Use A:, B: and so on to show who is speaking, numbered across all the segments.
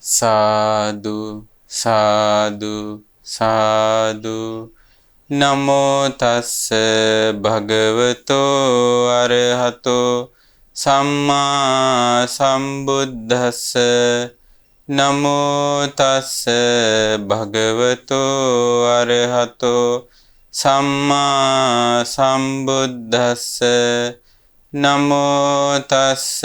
A: සාදු සාදු සාදු නමෝ තස්ස භගවතෝ අරහතෝ සම්මා සම්බුද්දස්ස නමෝ තස්ස භගවතෝ අරහතෝ සම්මා සම්බුද්දස්ස නමෝ තස්ස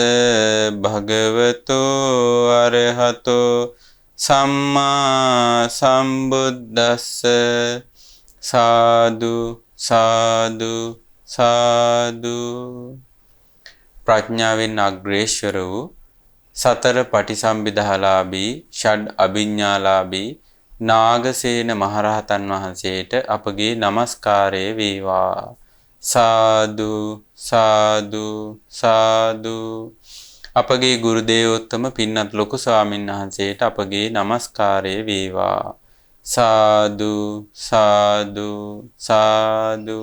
A: භගවතෝ අරහතෝ සම්මා සම්බුද්දස්ස සාදු සාදු සාදු. ප්‍රඥාවෙන් අග්‍රේශ්වර වූ සතර පටිසම්භිදාලාභී ෂඩ් අභිඥාලාභී නාගසේන මහරහතන් වහන්සේට අපගේ නමස්කාරය වේවා. සාදු සාදු සාදු. අපගේ ගුරු දේවෝත්තම පින්වත් ලොකු ස්වාමීන් වහන්සේට අපගේ නමස්කාරය වේවා. සාදු සාදු සාදු.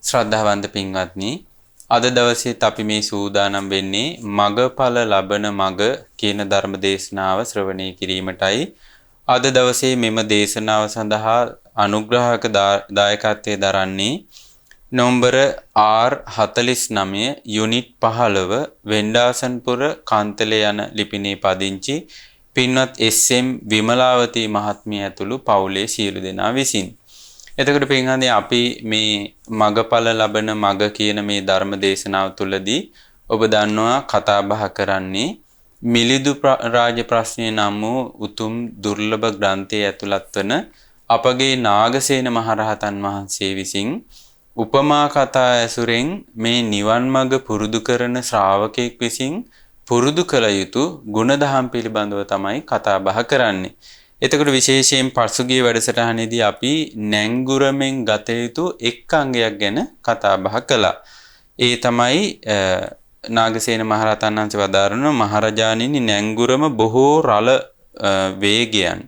A: ශ්‍රද්ධාවන්ත පින්වත්නි, අද දවසේත් අපි මේ සූදානම් වෙන්නේ මගඵල ලබන මග කියන ධර්ම දේශනාව ශ්‍රවණය කිරීමටයි. අද දවසේ මෙම දේශනාව සඳහා අනුග්‍රහක දායකත්වයේ දරන්නේ නම්බර R49 යුනිට් 15 වෙන්ඩාසන්පුර කන්තලේ යන ලිපිනේ පදිංචි පින්වත් SM විමලාවතී මහත්මිය ඇතුළු පවුලේ සියලු දෙනා විසින්. එතකොට පින්වත්නි, අපි මේ මගඵල ලබන මග කියන මේ ධර්ම දේශනාව තුළදී ඔබ දන්නවා කතා බහ කරන්නේ මිලිඳු රාජ ප්‍රශ්නය නම් වූ උතුම් දුර්ලභ ග්‍රන්ථයේ ඇතුළත් වන අපගේ නාගසේන මහරහතන් වහන්සේ විසින් උපමා කතා ඇසුරෙන් මේ නිවන් මඟ පුරුදු කරන ශ්‍රාවකෙක් විසින් පුරුදු කළ යුතු ගුණදහම් පිළිබඳව තමයි කතා බහ කරන්නේ. එතකොට විශේෂයෙන් පසුගිය වැඩසටහනේදී අපි නැංගුරමෙන් ගත යුතු එක් අංගයක් ගැන කතා බහ කළා. ඒ තමයි නාගසේන මහරහතන් වහන්සේ වදාරන මහරජාණෙනි, නැංගුරම බොහෝ රළ වේගයන්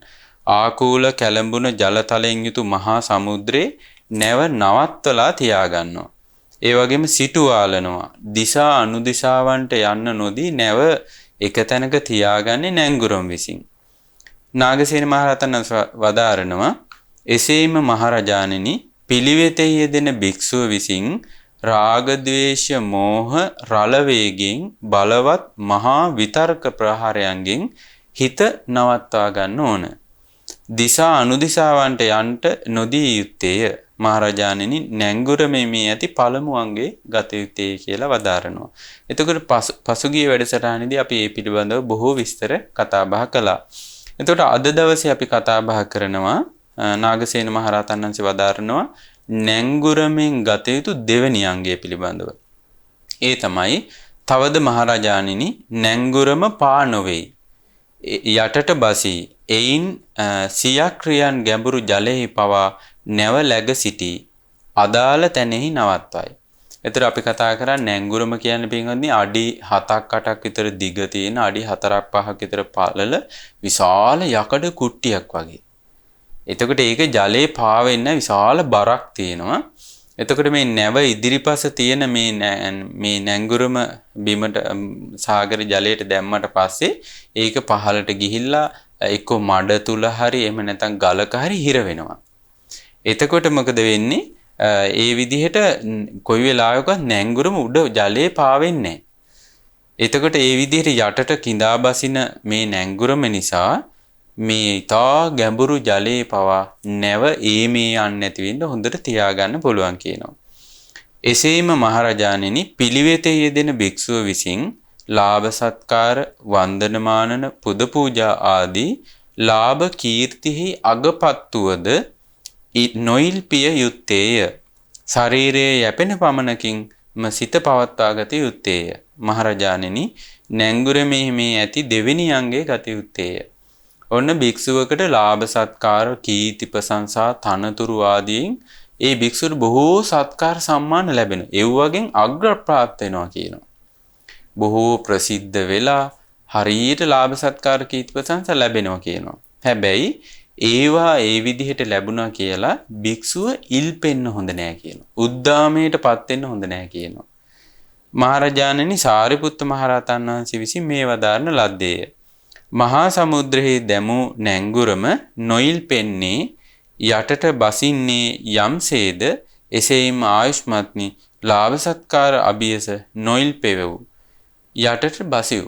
A: ආකූල කැළඹුණ ජලතලයෙන් යුතු මහා සමුද්‍රේ නැව නවත්වලා තියාගන්නවා. ඒ වගේම සිටුවාලනවා. දිසා අනුදිසාවන්ට යන්න නොදී නැව එක තැනක තියාගන්නේ නැංගුරම විසින්. නාගසේන මහරහතන් වදාරනවා, එසේම මහරජාණෙනි, පිළිවෙතෙහි යෙදෙන භික්ෂුව විසින් රාග ද්වේෂ මෝහ රළ වේගයෙන් බලවත් මහා විතර්ක ප්‍රහාරයන්ගෙන් හිත නවත්වා ගන්න ඕන. දිසා අනුදිසාවන්ට යන්ට නොදී යුත්තේය. මහරජාණෙනි, නැංගුරමේ මේ ඇති පළමු අංගේ ගත යුත්තේ කියලා වදාරනවා. එතකොට පසුගිය වැඩසටහනේදී අපි මේ පිළිබඳව බොහෝ විස්තර කතා බහ කළා. එතකොට අද දවසේ අපි කතා බහ කරනවා නාගසේන මහරහතන් වහන්සේ වදාරනවා නැංගුරමෙන් ගත යුතු දෙවෙනි අංගය පිළිබඳව. ඒ තමයි, තවද මහරජාණෙනි, නැංගුරම පා නොවේයි, යටට බසී, එයින් සියක්‍රියන් ගැඹුරු ජලෙහි පවා නැව läග සිටී, අදාළ තැනෙහි නවත්වයි. එතකොට අපි කතා කරන්නේ නැංගුරම කියන්නේ පින්වත්නි අඩි 7-8ක් විතර දිග තියෙන, අඩි 4-5ක් විතර පළල විශාල යකඩ කුට්ටියක් වගේ. එතකොට ඒක ජලයේ පාවෙන්න විශාල බරක් තියෙනවා. එතකොට මේ නැව ඉදිරිපස තියෙන මේ නැංගුරම බිමට සාගර ජලයට දැම්මට පස්සේ ඒක පහළට ගිහිල්ලා එක්ක මඩ තුල හරි එහෙම නැත්නම් ගලක හරි හිර වෙනවා. එතකොට මොකද වෙන්නේ? ඒ විදිහට කොයි වෙලාවකවත් නැංගුරම උඩ ජලයේ පාවෙන්නේ නැහැ. එතකොට ඒ විදිහට යටට කිඳා බසින මේ නැංගුරම නිසා මේ ඊටා ගැඹුරු ජලයේ පවා නැව මේ යන්නේ නැති වෙන්න හොඳට තියාගන්න පුළුවන් කියනවා. එසේම මහරජාණෙනි, පිළිවෙතේ යෙදෙන භික්ෂුව විසින් ලාභ සත්කාර වන්දනමානන පුද පූජා ආදී ලාභ කීර්තිහි අගපත්තුවද නොයිල්පිය යුත්තේය. ශරීරයේ යැපෙන පමණකින් සිත පවත්වා ගත යුත්තේය. මහරජාණෙනි, නැංගුරමේ මේ ඇති දෙවෙනි අංගයේ ගත යුත්තේය. ඔන්න භික්ෂුවකට ලාභ සත්කාර කීර්ති ප්‍රශංසා තනතුරු ආදීන් ඒ භික්ෂුවට බොහෝ සත්කාර සම්මාන ලැබෙන. ඒ වගේන් අග්‍ර ප්‍රාප්ත වෙනවා කියනවා. බොහෝ ප්‍රසිද්ධ වෙලා හරියට ලාභ සත්කාර කීර්ති ප්‍රශංසා ලැබෙනවා කියනවා. හැබැයි ඒවා ඒ විදිහට ලැබුණා කියලා භික්ෂුව ඉල්පෙන්න හොඳ නෑ කියනවා. උද්දාමයටපත් වෙන්න හොඳ නෑ කියනවා. මහරජාණෙනි, සාරිපුත්ත මහරහතන් වහන්සේ විසින් මේ වදාරන ලද්දේය. මහා සමුද්‍රයේ දැමූ නැංගුරම නොයිල් පෙන්නේ යටට බසින්නේ යම්සේද එසේම ආයුෂ්මත්නි ලාභ සත්කාර අභියස නොයිල් පෙවෙව් යටට බසිව්.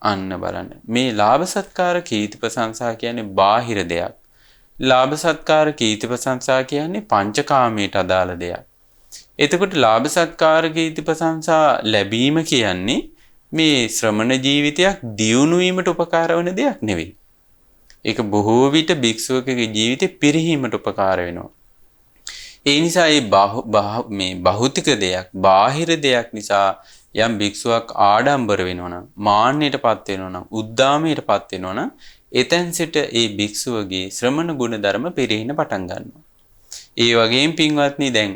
A: අන්න බලන්න මේ ලාභ සත්කාර කීර්ති ප්‍රශංසා කියන්නේ බාහිර දෙයක්. ලාභ සත්කාර කීර්ති ප්‍රශංසා කියන්නේ පංචකාමයට අදාළ දෙයක්. එතකොට ලාභ සත්කාර කීර්ති ප්‍රශංසා ලැබීම කියන්නේ මේ ශ්‍රමණ ජීවිතයක් දියුණු වීමට උපකාර වන දෙයක් නෙවෙයි. ඒක බොහෝ විට භික්ෂුවකගේ ජීවිතේ පිරිහීමට උපකාර වෙනවා. ඒ නිසා මේ භෞතික දෙයක්, බාහිර දෙයක් නිසා යම් භික්ෂුවක් ආඩම්බර වෙනවා නම්, මාන්නයටපත් වෙනවා නම්, උද්දාමයටපත් වෙනවා නම්, එතෙන් සිට ඒ භික්ෂුවගේ ශ්‍රමණ ගුණ ධර්ම පිරිහින පටන් ගන්නවා. ඒ වගේම පින්වත්නි දැන්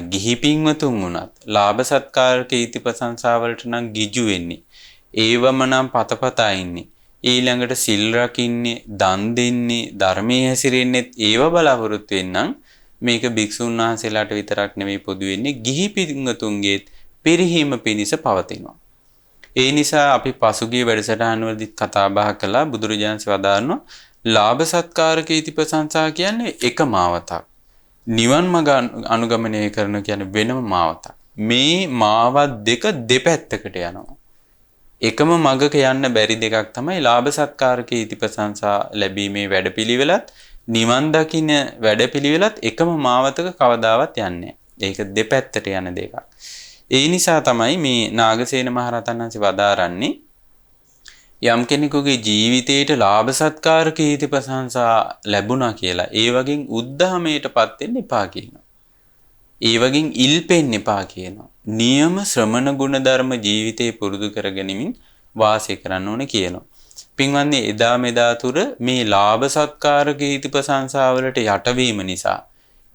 A: ගිහි පින්වතුන් වුණත් ලාභ සත්කාර කීර්ති ප්‍රශංසා වලට නම් ගිජු වෙන්නේ. ඒවම නම් පතපතා ඉන්නේ. ඊළඟට සිල් රකින්නේ, දන් දෙන්නේ, ධර්මයේ හැසිරෙන්නේ ඒව බලාපොරොත්තු වෙන්නම් මේක භික්ෂුන් වහන්සේලාට විතරක් නෙමෙයි පොදු වෙන්නේ ගිහි පින්වතුන්ගේ පිරිහීම පිණිස පවතිනවා. ඒ නිසා අපි පසුගිය වැඩසටහන වලදීත් කතා බහ කළා බුදුරජාණන් වදාරනවා ලාභ සත්කාර කීර්ති ප්‍රශංසා කියන්නේ එක මාවතක්. නිවන් මඟ අනුගමනය කරන කියන්නේ වෙනම මාවතක්. මේ මාවත් දෙක දෙපැත්තකට යනවා. එකම මඟක යන්න බැරි දෙකක් තමයි ලාභ සත්කාර කීර්ති ප්‍රශංසා ලැබීමේ වැඩපිළිවෙලත් නිවන් දකින්න වැඩපිළිවෙලත් එකම මාවතක කවදාවත් යන්නේ නැහැ. ඒක දෙපැත්තට යන දෙකක්. ඒ නිසා තමයි මේ නාගසේන මහරහතන් වහන්සේ වදාරන්නේ යම් කෙනෙකුගේ ජීවිතේට ලාභ සත්කාර කීර්ති ප්‍රශංසා ලැබුණා කියලා ඒ වගේ උද්ධහමයටපත් වෙන්න එපා කියනවා. ඒ වගේ ඉල්පෙන්න එපා කියනවා. නියම ශ්‍රමණ ගුණ ධර්ම ජීවිතේ පුරුදු කරගනිමින් වාසය කරන්න ඕනේ කියනවා. පින්වත්නි එදා මෙදා තුර මේ ලාභ සත්කාර කීර්ති ප්‍රශංසා වලට යටවීම නිසා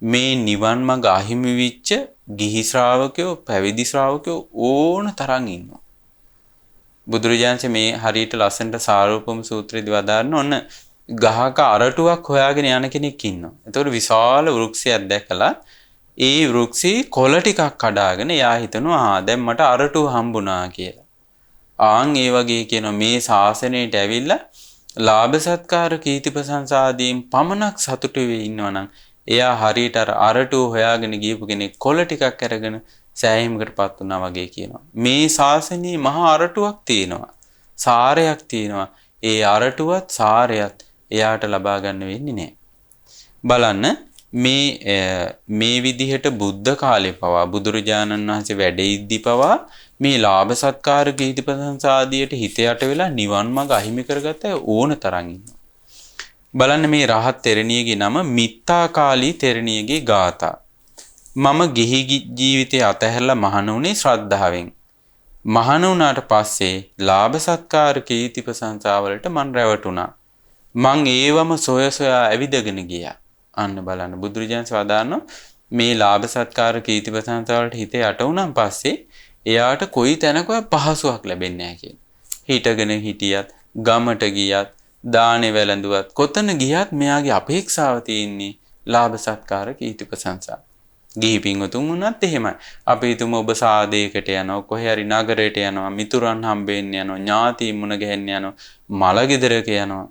A: මේ නිවන් මඟ අහිමි වෙච්ච ගිහි ශ්‍රාවකයෝ පැවිදි ශ්‍රාවකයෝ ඕන තරම් ඉන්නවා. බුදුරජාණන් මේ හරියට ලස්සනට සාරූපම සූත්‍රයේදී වදාරන ඔන්න ගහක අරටුවක් හොයාගෙන යන කෙනෙක් ඉන්නවා. එතකොට විශාල වෘක්ෂයක් දැකලා ඒ වෘක්ෂේ කොළ ටිකක් කඩාගෙන එයා හිතනවා දැන් මට අරටුව හම්බුණා කියලා. ආන් ඒ වගේ කියන මේ ශාසනයට ඇවිල්ලා ලාභ සත්කාර කීර්ති ප්‍රශංසා ආදීන් පමණක් සතුටු වෙයි ඉන්නවනම් එයා හරියට අරටුව හොයාගෙන ගියපු කෙනෙක් කොළ ටිකක් අරගෙන සෑහීමකටපත් වුණා වගේ කියනවා. මේ ශාසනයේ මහා අරටුවක් තියෙනවා. සාරයක් තියෙනවා. ඒ අරටුවත් සාරයත් එයාට ලබා ගන්න වෙන්නේ නැහැ. බලන්න මේ විදිහට බුද්ධ කාලේ පවා බුදුරජාණන් වහන්සේ වැඩ ඉද්දි පවා මේ ලාභ සත්කාර කීර්ති ප්‍රශංසා ආදියට හිත යට වෙලා නිවන් මඟ අහිමි කරගත්ත ඕන තරම් ඉන්නවා. බලන්න මේ රහත් තෙරණියගේ නම මිත්තාකාලී තෙරණියගේ ගාථා. මම ගිහි ජීවිතය අතහැරලා මහණ වුණේ ශ්‍රද්ධාවෙන්. මහණ වුණාට පස්සේ ලාභ සත්කාර කීර්ති ප්‍රශංසා වලට මන් රැවටුණා. මං ඒවම සොයා ඇවිදගෙන ගියා. අන්න බලන්න බුදුරජාණන් වදානවා මේ ලාභ සත්කාර කීර්ති ප්‍රශංසා වලට හිත යට වුණාන් පස්සේ එයාට කොයි තැනකවත් පහසුවක් ලැබෙන්නේ නැහැ කියන. හිටගෙන හිටියත්, ගමට ගියත්, දානේ වැළඳුවත්, කොතන ගියත් මෙයාගේ අපේක්ෂාව තියෙන්නේ ලාභ සත්කාර කීර්ති ප්‍රශංසා. ගිහි පින්වතුන් වුණත් එහෙමයි. අපි හිතමු ඔබ සාදයකට යනවා, කොහේ හරි නගරයට යනවා, මිතුරන් හම්බෙන්න යනවා, ඥාතීන් මුණ ගැහෙන්න යනවා, මල ගෙදරක යනවා.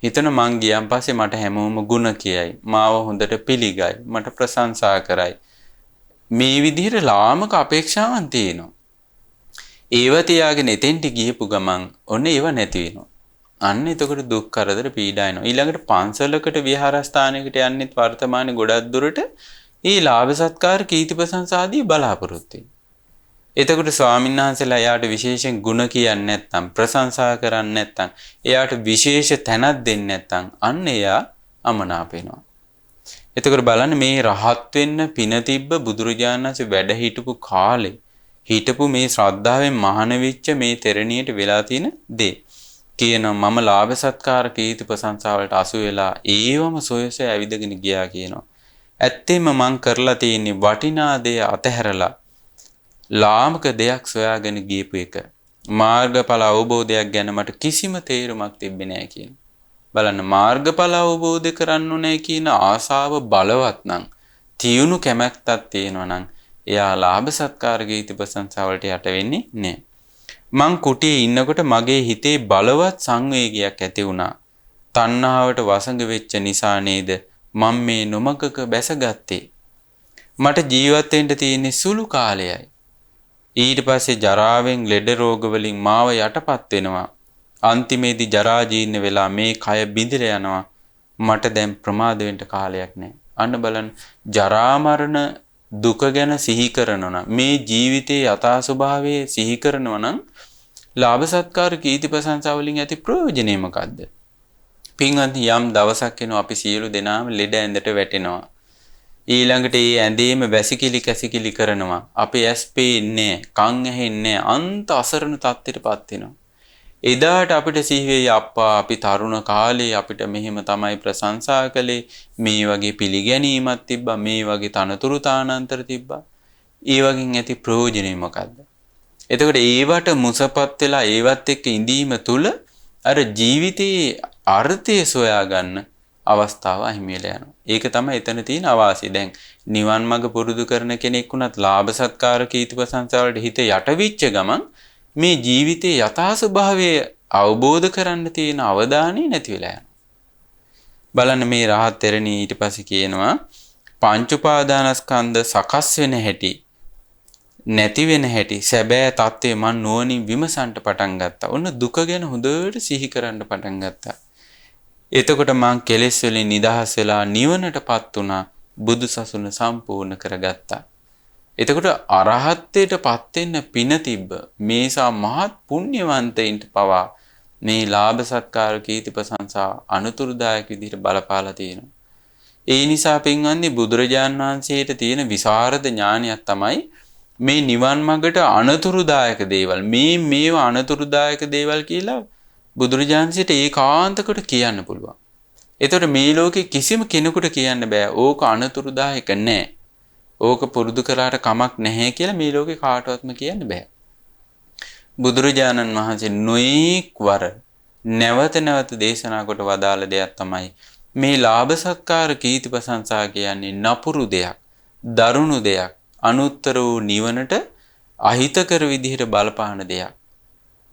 A: හිතන මං ගියන් පස්සේ මට හැමෝම ಗುಣ කියයි, මාව හොඳට පිළිගයි, මට ප්‍රශංසා කරයි. මේ විදිහට ලාමක අපේක්ෂාවන් තියෙනවා. ඒව තියාගෙන එතෙන්ට ගියපු ගමන් ඔන්න ඒව නැති වෙනවා. අන්න එතකොට දුක් කරදර පීඩා එනවා. ඊළඟට පන්සලකට විහාරස්ථානයකට යන්නෙත් වර්තමානයේ ගොඩක් දුරට ඒ ලාභ සත්කාර කීර්ති ප්‍රශංසා ආදී බලාපොරොත්තු වෙනවා. එතකොට ස්වාමීන් වහන්සේලා එයාට විශේෂයෙන් ಗುಣ කියන්නේ නැත්නම් ප්‍රශංසා කරන්නේ නැත්නම් එයාට විශේෂ තැනක් දෙන්නේ නැත්නම් අන්න එයා අමනාප වෙනවා. එතකොට බලන්න මේ රහත් වෙන්න පින තිබ්බ බුදුරජාණන් වහන්සේ වැඩ හිටපු කාලේ හිටපු මේ ශ්‍රද්ධාවෙන් මහාන වෙච්ච මේ තෙරණියට වෙලා තියෙන දේ කියනවා මම ලාභ සත්කාර කීර්ති ප්‍රශංසා වලට අසු වෙලා ඒවම සොයසේ ඇවිදගෙන ගියා කියනවා. ඇත්තෙම මං කරලා තියෙන්නේ වටිනා දේ අතහැරලා ලාමක දෙයක් සොයාගෙන ගියපු එක. මාර්ගඵල අවබෝධයක් ගැන මට කිසිම තේරුමක් තිබ්බේ නැහැ කියන. බලන්න මාර්ගඵල අවබෝධ කරන්න ඕනේ කියන ආසාව බලවත් නම් තියුණු කැමැත්තක් තියෙනවා නම් එයා ලාභ සත්කාර කීර්ති ප්‍රශංසා වලට යට වෙන්නේ නැහැ. මං කුටියේ ඉන්නකොට මගේ හිතේ බලවත් සංවේගයක් ඇති වුණා. තණ්හාවට වසඟ වෙච්ච නිසා නේද මම මේ නොමගක බැසගත්තේ. මට ජීවත් වෙන්න තියෙන සුළු කාලයයි. ඊට පස්සේ ජරාවෙන් ලෙඩ රෝග වලින් මාව යටපත් වෙනවා. අන්තිමේදී ජරා ජීර්ණ වෙලා මේ කය බිඳිලා යනවා. මට දැන් ප්‍රමාද වෙන්න කාලයක් නැහැ. අන්න බලන්න ජරා මරණ දුක ගැන සිහි කරනවා නම් මේ ජීවිතයේ යථා ස්වභාවය සිහි කරනවා නම් ලාභ සත්කාර කීර්ති ප්‍රශංසා වලින් ඇති ප්‍රයෝජනේ මොකද්ද? පින්වත්නි යම් දවසක් එනවා අපි සියලු දෙනාම ලෙඩ ඇඳට වැටෙනවා. ඊළඟට ඒ ඇඳේම වැසිකිලි කැසිකිලි කරනවා. අපේ ඇස් පේන්නේ, කන් ඇහෙන්නේ, අන්ත අසරණ තත්ත්වයටපත් වෙනවා. එදාට අපිට සිහි වෙයි අප්පා අපි තරුණ කාලේ අපිට මෙහෙම තමයි ප්‍රශංසා කළේ, මේ වගේ පිළිගැනීමක් තිබ්බා, මේ වගේ තනතුරු තානාන්තර තිබ්බා. ඒ වගේන් ඇති ප්‍රයෝජනේ මොකද්ද? එතකොට ඒවට මුසපත් වෙලා ඒවත් එක්ක ඉඳීම තුල අර ජීවිතයේ අර්ථය සොයාගන්න අවස්ථාව අහිමි වෙලා යනවා. ඒක තමයි එතන තියෙන අවාසිය. දැන් නිවන් මඟ පුරුදු කරන කෙනෙක් වුණත් ලාභ සත්කාර කීර්ති ප්‍රශංසා වලට හිත යටවිච්ච ගමන් මේ ජීවිතයේ යථා ස්වභාවය අවබෝධ කරන්න තියෙන අවධානය නැති වෙලා යනවා. බලන්න මේ රහත් තෙරණිය ඊට පස්සේ කියනවා පංච උපාදානස්කන්ධ සකස් වෙන හැටි නැති වෙන හැටි සැබෑ தත්ත්වය මන් නුවණින් විමසන්න පටන් ගත්තා. ඔන්න දුක ගැන හොඳට සිහි කරන්න පටන් ගත්තා. එතකොට මං කෙලෙස් වලින් නිදහස් වෙලා නිවනටපත් වුණා. බුදු සසුන සම්පූර්ණ කරගත්තා. එතකොට අරහත්ත්වයටපත් වෙන්න පින තිබ්බ මේසා මහත් පුණ්‍යවන්තයින්ට පවා මේ ලාභ සත්කාර කීර්ති ප්‍රශංසා අනුතුරුදායක විදිහට බලපාලා තියෙනවා. ඒ නිසා පින්වත්නි බුදුරජාන් වහන්සේට තියෙන විසරද ඥානයක් තමයි මේ නිවන් මඟට අනතුරුදායක දේවල් මේවා අනතුරුදායක දේවල් කියලා බුදුරජාන්සිට ඒකාන්තකට කියන්න පුළුවන්. එතකොට මේ ලෝකේ කිසිම කෙනෙකුට කියන්න බෑ ඕක අනතුරුදායක නෑ. ඕක පුරුදු කරාට කමක් නැහැ කියලා මේ ලෝකේ කාටවත්ම කියන්න බෑ. බුදුරජාණන් වහන්සේ නොඑක් වර නැවත නැවත දේශනා කොට වදාළ දෙයක් තමයි මේ ලාභ සත්කාර කීර්ති ප්‍රශංසා කියන්නේ නපුරු දෙයක්, දරුණු දෙයක්, අනුත්තර වූ නිවනට අහිතකර විදිහට බලපාන දෙයක්.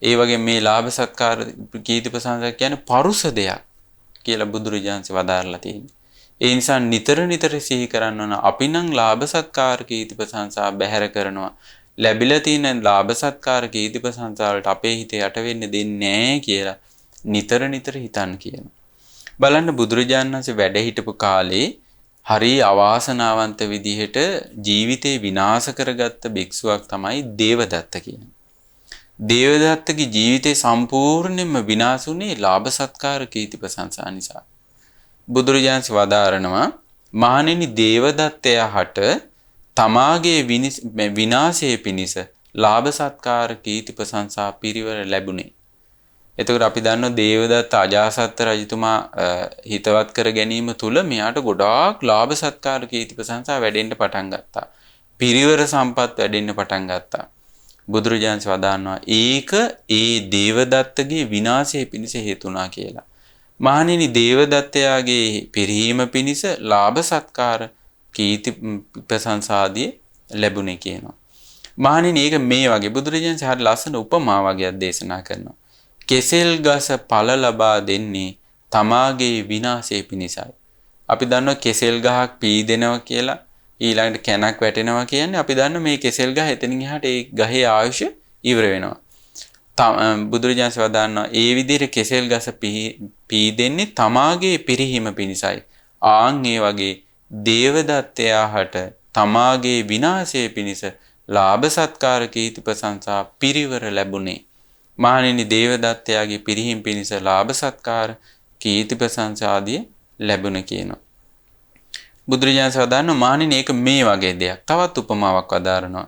A: ඒ වගේ මේ ලාභ සත්කාර කීර්ති ප්‍රශංසා කියන්නේ පරුස දෙයක් කියලා බුදුරජාන්සේ වදාරලා තියෙනවා. ඒ නිසා නිතර නිතර සිහි කරන්න ඕන අපි නම් ලාභ සත්කාර කීර්ති ප්‍රශංසා බැහැර කරනවා. ලැබිලා තියෙන ලාභ සත්කාර කීර්ති ප්‍රශංසා වලට අපේ හිත යට වෙන්න දෙන්නේ නැහැ කියලා නිතර නිතර හිතන්න කියනවා. බලන්න බුදුරජාණන් වහන්සේ වැඩ හිටපු කාලේ හරි අවාසනාවන්ත විදිහට ජීවිතේ විනාශ කරගත්ත භික්ෂුවක් තමයි දේවදත්ත කියන්නේ. දේවදත්තගේ ජීවිතේ සම්පූර්ණයෙන්ම විනාශ වුණේ ලාභ සත්කාර කීර්ති ප්‍රශංසා නිසා. බුදුරජාණන් වදාරනවා මහණෙනි දේවදත්තයාට තමාගේ විනාශයේ පිණිස ලාභ සත්කාර කීර්ති ප්‍රශංසා පිරිවර ලැබුණේ. එතකොට අපි දන්නවා දේවදත්ත අජාසත් රජතුමා හිතවත් කර ගැනීම තුල මෙයාට ගොඩාක් ලාභ සත්කාර කීර්ති ප්‍රශංසා වැඩෙන්න පටන් ගත්තා. පිරිවර සම්පත් වැඩෙන්න පටන් ගත්තා. බුදුරජාණන් වදානවා ඒක ඒ දේවදත්තගේ විනාශයේ පිණිස හේතුණා කියලා. මහණෙනි දේවදත්තයාගේ පිරීම පිණිස ලාභ සත්කාර කීර්ති ප්‍රශංසාදී ලැබුණේ කියනවා. මහණෙනි ඒක මේ වගේ බුදුරජාණන් හරි ලස්සන උපමා වගේක් දේශනා කරනවා. කෙසෙල් ගස ඵල ලබා දෙන්නේ තමාගේ විනාශයේ පිණිසයි. අපි දන්නවා කෙසෙල් ගහක් පීදෙනවා කියලා ඊළඟට කැනක් වැටෙනවා කියන්නේ අපි දන්න මේ කෙසෙල් ගහ එතනින් එහාට ඒ ගහේ ආයුෂ ඉවර වෙනවා. බුදුරජාණන් වදාන්නා ඒ විදිහට කෙසෙල් ගස පීදෙන්නේ තමාගේ පිරිහීම පිණිසයි. ආන් ඒ වගේ දේවදත්තයාට තමාගේ විනාශයේ පිණිස ලාභ සත්කාර කීර්ති ප්‍රශංසා පිරිවර ලැබුණේ. මහණෙනි දේවදත්තයාගේ පිරිහීම පිණිස ලාභ සත්කාර කීර්ති ප්‍රශංසා ආදී ලැබුණ කියනවා. බුදුරජාණන් වදාන්න මහණෙනි ඒක මේ වගේ දෙයක්. තවත් උපමාවක් වදාරනවා.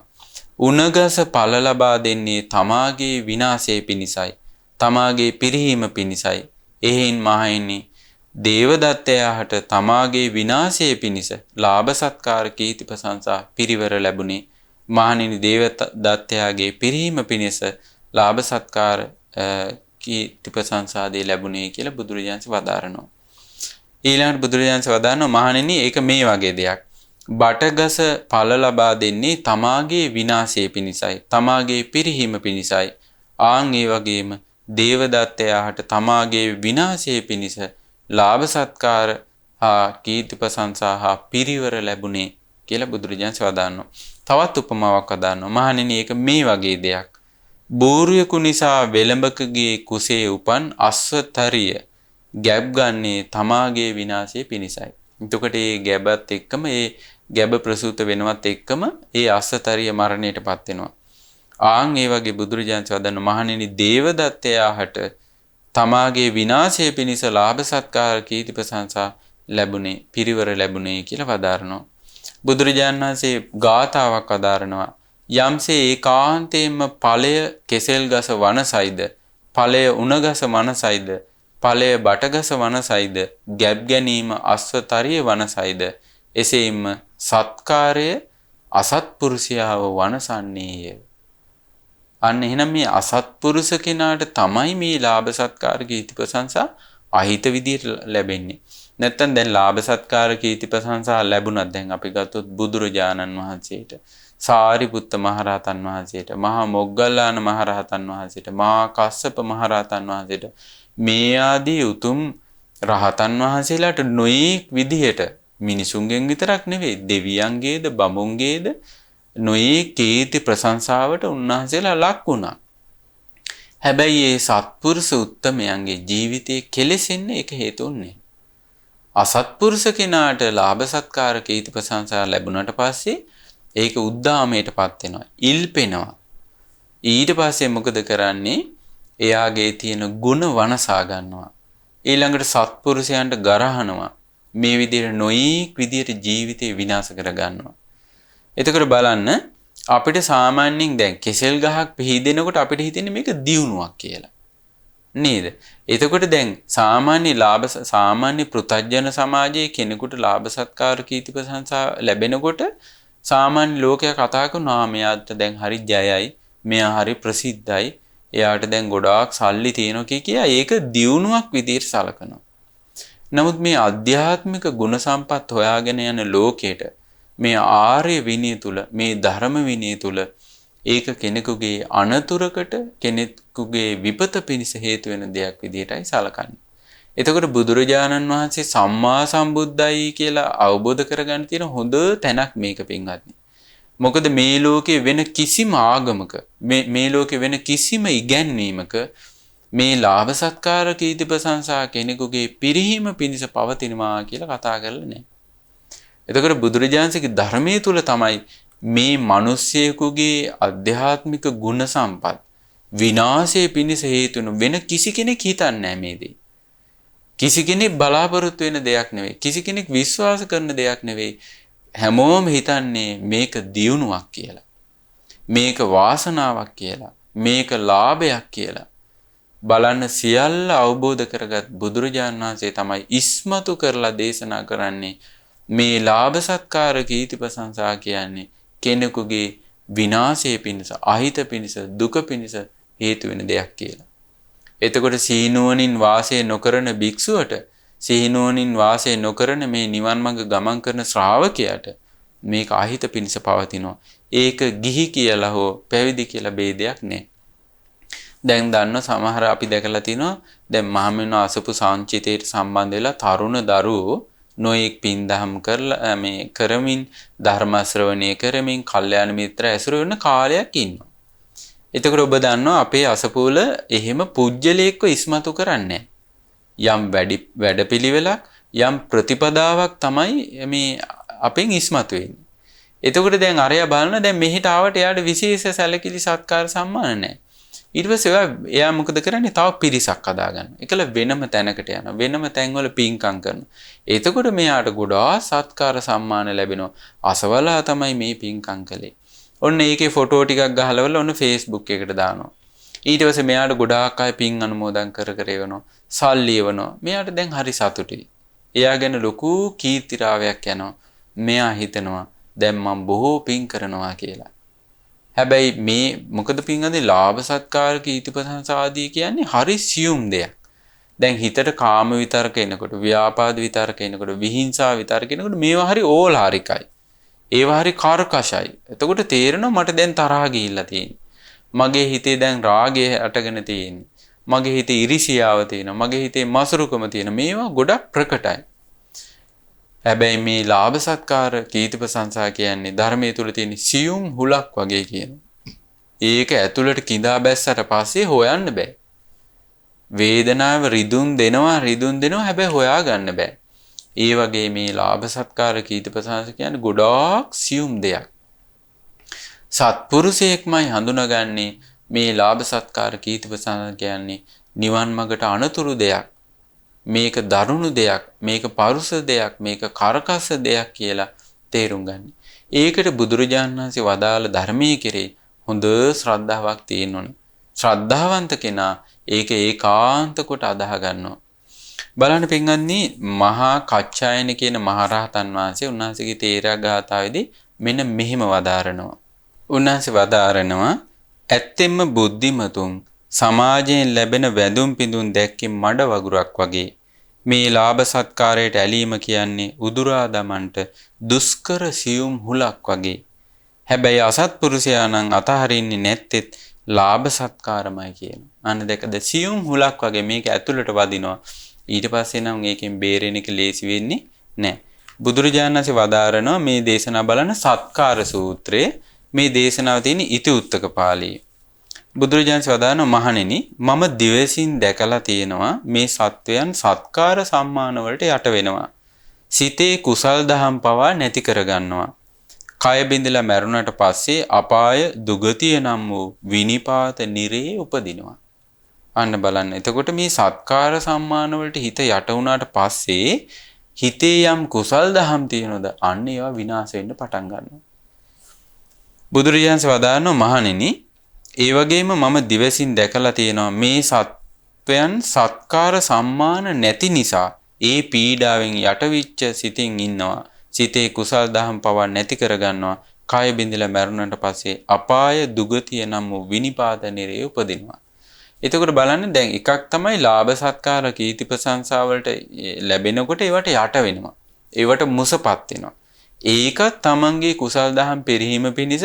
A: උණගස ඵල ලබා දෙන්නේ තමාගේ විනාශයේ පිණිසයි. තමාගේ පිරිහීම පිණිසයි. එහෙන් මහණෙනි දේවදත්තයාට තමාගේ විනාශයේ පිණිස ලාභ සත්කාර කීර්ති ප්‍රශංසා පිරිවර ලැබුණේ. මහණෙනි දේවදත්තයාගේ පිරිහීම පිණිස ලාභ සත්කාර කීර්ති ප්‍රශංසා ආදී ලැබුණේ කියලා බුදුරජාණන් වදාරනවා. ඊළඟට බුදුරජාණන් වදාරනවා මහණෙනි ඒක මේ වගේ දෙයක්. බටගස ඵල ලබා දෙන්නේ තමාගේ විනාශයේ පිණිසයි. තමාගේ පිරිහීම පිණිසයි. ආන් ඒ වගේම දේවදත්තයාට තමාගේ විනාශය පිණිස ලාභ සත්කාර හා කීර්ති ප්‍රශංසා හා පිරිවර ලැබුණේ කියලා බුදුරජාණන් වදාළා. තවත් උපමාවක් අදානවා. මහණෙනි ඒක මේ වගේ දෙයක්. බෝරුවෙකු නිසා වෙලඹකගේ කුසේ උපන් අස්වතරිය ගැබ් ගන්නේ තමාගේ විනාශය පිණිසයි. එතකොට මේ ගැබත් එක්කම ඒ ගැබ ප්‍රසූත වෙනවත් එක්කම ඒ අස්වතරිය මරණයටපත් වෙනවා. ආන් ඒ වගේ බුදුරජාණන් වදාළා මහණෙනි දේවදත්තයාට තමාගේ විනාශය පිණිස ලාභ සත්කාර කීර්ති ප්‍රශංසා ලැබුණේ පිරිවර ලැබුණේ කියලා වදාරනවා. බුදුරජාණන් වහන්සේ ගාථාවක් වදාරනවා. යම්සේ ඒකාන්තයෙන්ම ඵලය කෙසෙල් ගස වනසයිද ඵලය උණගස වනසයිද ඵලය බටගස වනසයිද ගැබ් ගැනීම අස්වතරිය වනසයිද එසේම සත්කාරය අසත්පුරුෂයාව වනසන්නේය. අන්න එහෙනම් මේ අසත්පුරුෂ කෙනාට තමයි මේ ලාභ සත්කාර කීර්ති ප්‍රශංසා අහිත විදියට ලැබෙන්නේ. නැත්තම් දැන් ලාභ සත්කාර කීර්ති ප්‍රශංසා ලැබුණත් දැන් අපි ගත්තොත් බුදුරජාණන් වහන්සේට, සාරිපුත්ත මහරහතන් වහන්සේට, මහා මොග්ගල්ලාන මහරහතන් වහන්සේට, මහා කස්සප මහරහතන් වහන්සේට මේ ආදී උතුම් රහතන් වහන්සේලාට නොයෙක් විදිහට මිනිසුන්ගෙන් විතරක් නෙවෙයි දෙවියන්ගේද බඹුන්ගේද නොයෙක් කීර්ති ප්‍රශංසාවට උන්වහන්සේලා ලක් වුණා. හැබැයි මේ සත්පුරුෂ උත්තමයන්ගේ ජීවිතයේ කෙලෙසෙන්නේ ඒක හේතුන්නේ. අසත්පුරුෂ කෙනාට ලාභ සත්කාර කීර්ති ප්‍රශංසා ලැබුණාට පස්සේ ඒක උද්දාමයටපත් වෙනවා, ඉල්පෙනවා. ඊට පස්සේ මොකද කරන්නේ? එයාගේ තියෙන ගුණ වනසා ගන්නවා. ඊළඟට සත්පුරුෂයන්ට ගරහනවා. මේ විදිහට නොයෙක් විදිහට ජීවිතේ විනාශ කර ගන්නවා. එතකොට බලන්න අපිට සාමාන්‍යයෙන් දැන් කෙසෙල් ගහක් පිහිදෙනකොට අපිට හිතෙන්නේ මේක දියුණුවක් කියලා. නේද? එතකොට දැන් සාමාන්‍ය පෘථග්ජන සමාජයේ කෙනෙකුට ලාභ සත්කාර කීර්ති ප්‍රශංසා ලැබෙනකොට සාමාන්‍ය ලෝකයා කතා කරනවා මෙයාට දැන් හරි ජයයි, මෙයා හරි ප්‍රසිද්ධයි, එයාට දැන් ගොඩාක් සල්ලි තියෙනවා කියා ඒක දියුණුවක් විදිහට සලකනවා. නමුත් මේ ආධ්‍යාත්මික ගුණ සම්පත් හොයාගෙන යන ලෝකෙට මේ ආර්ය විනය තුල, මේ ධර්ම විනය තුල ඒක කෙනෙකුගේ අනතුරකට, කෙනෙකුගේ විපත පිණිස හේතු වෙන දෙයක් විදිහටයි සලකන්නේ. එතකොට බුදුරජාණන් වහන්සේ සම්මා සම්බුද්දයි කියලා අවබෝධ කරගන්න තියෙන හොඳ තැනක් මේක පින්වත්නි. මොකද මේ ලෝකේ වෙන කිසිම ආගමක, මේ ලෝකේ වෙන කිසිම ඉගැන්වීමක මේ ලාභ සත්කාර කීර්ති ප්‍රශංසා කෙනෙකුගේ පිරිහීම පිණිස පවතිනවා කියලා කතා කරලා නැහැ. එතකොට බුදුරජාණන්සේගේ ධර්මයේ තුල තමයි මේ මිනිස්සෙකුගේ අධ්‍යාත්මික ගුණ සම්පත් විනාශයේ පිණිස හේතු වෙන කිසි කෙනෙක් හිතන්නේ නැහැ මේ දේ. කිසි කෙනෙක් බලාපොරොත්තු වෙන දෙයක් නෙවෙයි. කිසි කෙනෙක් විශ්වාස කරන දෙයක් නෙවෙයි. හැමෝම හිතන්නේ මේක දියුණුවක් කියලා. මේක වාසනාවක් කියලා. මේක ලාභයක් කියලා. බලන්න සියල්ල අවබෝධ කරගත් බුදුරජාණන් වහන්සේ තමයි ඉස්මතු කරලා දේශනා කරන්නේ මේ ලාභ සත්කාර කීර්ති ප්‍රශංසා කියන්නේ කෙනෙකුගේ විනාශය පිණිස, අහිත පිණිස, දුක පිණිස හේතු වෙන දෙයක් කියලා. එතකොට සීනුවණින් වාසය නොකරන භික්ෂුවට, සීනුවණින් වාසය නොකරන මේ නිවන් මඟ ගමන් කරන ශ්‍රාවකයාට මේක අහිත පිණිස පවතිනවා. ඒක ගිහි කියලා හෝ පැවිදි කියලා ભેදයක් නැහැ. දැන් දන්න සමහර අපි දැකලා තිනවා දැන් මහමෙවුන අසපු සංචිතයට සම්බන්ධ වෙලා තරුණ දරුවෝ නොඑක් පින්දහම් කරලා මේ කරමින් ධර්ම ශ්‍රවණය කරමින් කල්යාණ මිත්‍ර ඇසුර වෙන කාලයක් ඉන්නවා. එතකොට ඔබ දන්නවා අපේ අසපුවල එහෙම පුජ්‍යලයක්ව ඉස්මතු කරන්නේ යම් වැඩපිළිවෙලක් යම් ප්‍රතිපදාවක් තමයි මේ අපෙන් ඉස්මතු වෙන්නේ. එතකොට දැන් අරයා බලන දැන් මෙහෙට ආවට එයාට විශේෂ සැලකිලි සත්කාර සම්මාන නැහැ. ඊට පස්සේ එයා මොකද කරන්නේ? තව පිරිසක් හදාගන්න. ඒකල වෙනම තැනකට යනවා. වෙනම තැන්වල පින්කම් කරනවා. එතකොට මෙයාට ගොඩාක් සත්කාර සම්මාන ලැබෙනවා. අසවලා තමයි මේ පින්කම් කළේ. ඔන්න ඒකේ ෆොටෝ ටිකක් ගහලවල ඔන්න Facebook එකට දානවා. ඊට පස්සේ මෙයාට ගොඩාක් අය පින් අනුමෝදන් කර එවනවා. සල්ලි එවනවා. මෙයාට දැන් හරි සතුටුයි. එයා ගැන ලොකු කීර්තිරාවයක් යනවා. මෙයා හිතනවා දැන් මම බොහෝ පින් කරනවා කියලා. හැබැයි මේ මොකද පින්වත්නි ලාභ සත්කාර කීර්ති ප්‍රශංසා ආදී කියන්නේ හරි සියුම් දෙයක්. දැන් හිතට කාම විතරක එනකොට, ව්‍යාපාද විතරක එනකොට, විහිංසා විතරක එනකොට මේවා හරි ඕලාරිකයි. ඒවා හරි කාර්කශයි. එතකොට තේරෙනවා මට දැන් තරහ ගිහිල්ලා තියෙන්නේ. මගේ හිතේ දැන් රාගය අටගෙන තියෙන්නේ. මගේ හිතේ ඉරිසියාව තියෙනවා. මගේ හිතේ මසුරුකම තියෙනවා. මේවා ගොඩක් ප්‍රකටයි. හැබැයි මේ ලාභ සත්කාර කීර්ති ප්‍රශංසා කියන්නේ ධර්මයේ තුල තියෙන සියුම් හුලක් වගේ කියනවා. ඒක ඇතුළට கிඳා බැස්සට පස්සේ හොයන්න බෑ. වේදනාව රිදුන් දෙනවා හැබැයි හොයා ගන්න බෑ. ඒ වගේ මේ ලාභ සත්කාර කීර්ති ප්‍රශංසා කියන්නේ ගොඩාක් සියුම් දෙයක්. සත්පුරුෂයෙක්මයි හඳුනගන්නේ මේ ලාභ සත්කාර කීර්ති ප්‍රශංසා කියන්නේ නිවන් මඟට අනතුරු දෙයක්. මේක දරුණු දෙයක්, මේක පරුස දෙයක්, මේක කරකස දෙයක් කියලා තේරුම් ගන්න. ඒකට බුදුරජාණන් වහන්සේ වදාළ ධර්මයේ කෙරේ හොඳ ශ්‍රද්ධාවක් තියෙන්න ඕනේ. ශ්‍රද්ධාවන්ත කෙනා ඒක ඒකාන්ත කොට අදාහ ගන්නවා. බලන්න පින්වත්නි, මහා කච්චායන කියන මහරහතන් වහන්සේ උන්වහන්සේගේ තේරා ගාථාවේදී මෙන්න මෙහිම වදාරනවා. උන්වහන්සේ වදාරනවා ඇත්තෙන්ම බුද්ධිමතුන් සමාජයෙන් ලැබෙන වැඳුම් පිඳුම් දැක්කේ මඩ වගුරක් වගේ. මේ ලාභ සත්කාරයට ඇලීම කියන්නේ උදුරා දමන්ට දුෂ්කර සියුම් හුලක් වගේ. හැබැයි අසත්පුරුෂයා නම් අතහරින්නේ නැත්තේත් ලාභ සත්කාරමයි කියන. අන්න දැකද සියුම් හුලක් වගේ මේක ඇතුළට වදිනවා. ඊට පස්සේ නම් ඒකෙන් බේරෙන එක ලේසි වෙන්නේ නැහැ. බුදුරජාණන් වහන්සේ වදාරනවා මේ දේශනා බලන සත්කාර සූත්‍රයේ මේ දේශනාව තියෙන ඉති උත්තක පාළියේ. බුදුරජාණන් වදාන මහණෙනි, මම දිවසින් දැකලා තියෙනවා මේ සත්වයන් සත්කාර සම්මාන වලට යට වෙනවා. සිතේ කුසල් දහම් පවා නැති කරගන්නවා. කය බිඳලා මැරුණට පස්සේ අපාය දුගතිය නම් වූ විනිපාත නිරේ උපදිනවා. අන්න බලන්න. එතකොට මේ සත්කාර සම්මාන වලට හිත යට වුණාට පස්සේ හිතේ යම් කුසල් දහම් තියෙනවද? අන්න ඒවා විනාශ වෙන්න පටන් ගන්නවා. බුදුරජාණන් වදානවා මහණෙනි, ඒ වගේම මම දිවසින් දැකලා තියෙනවා මේ සත්වයන් සත්කාර සම්මාන නැති නිසා ඒ පීඩාවෙන් යටවිච්ච සිතින් ඉන්නවා. සිතේ කුසල් දහම් පවා නැති කරගන්නවා. කය බිඳලා මැරුණට පස්සේ අපාය දුගතිය නම් වූ විනිපාත නිරේ උපදිනවා. එතකොට බලන්න දැන් එකක් තමයි ලාභ සත්කාර කීර්ති ප්‍රශංසා වලට ලැබෙනකොට ඒවට යට වෙනවා. ඒවට මුසපත් වෙනවා. ඒක තමන්ගේ කුසල් දහම් පෙරහීම පිණිස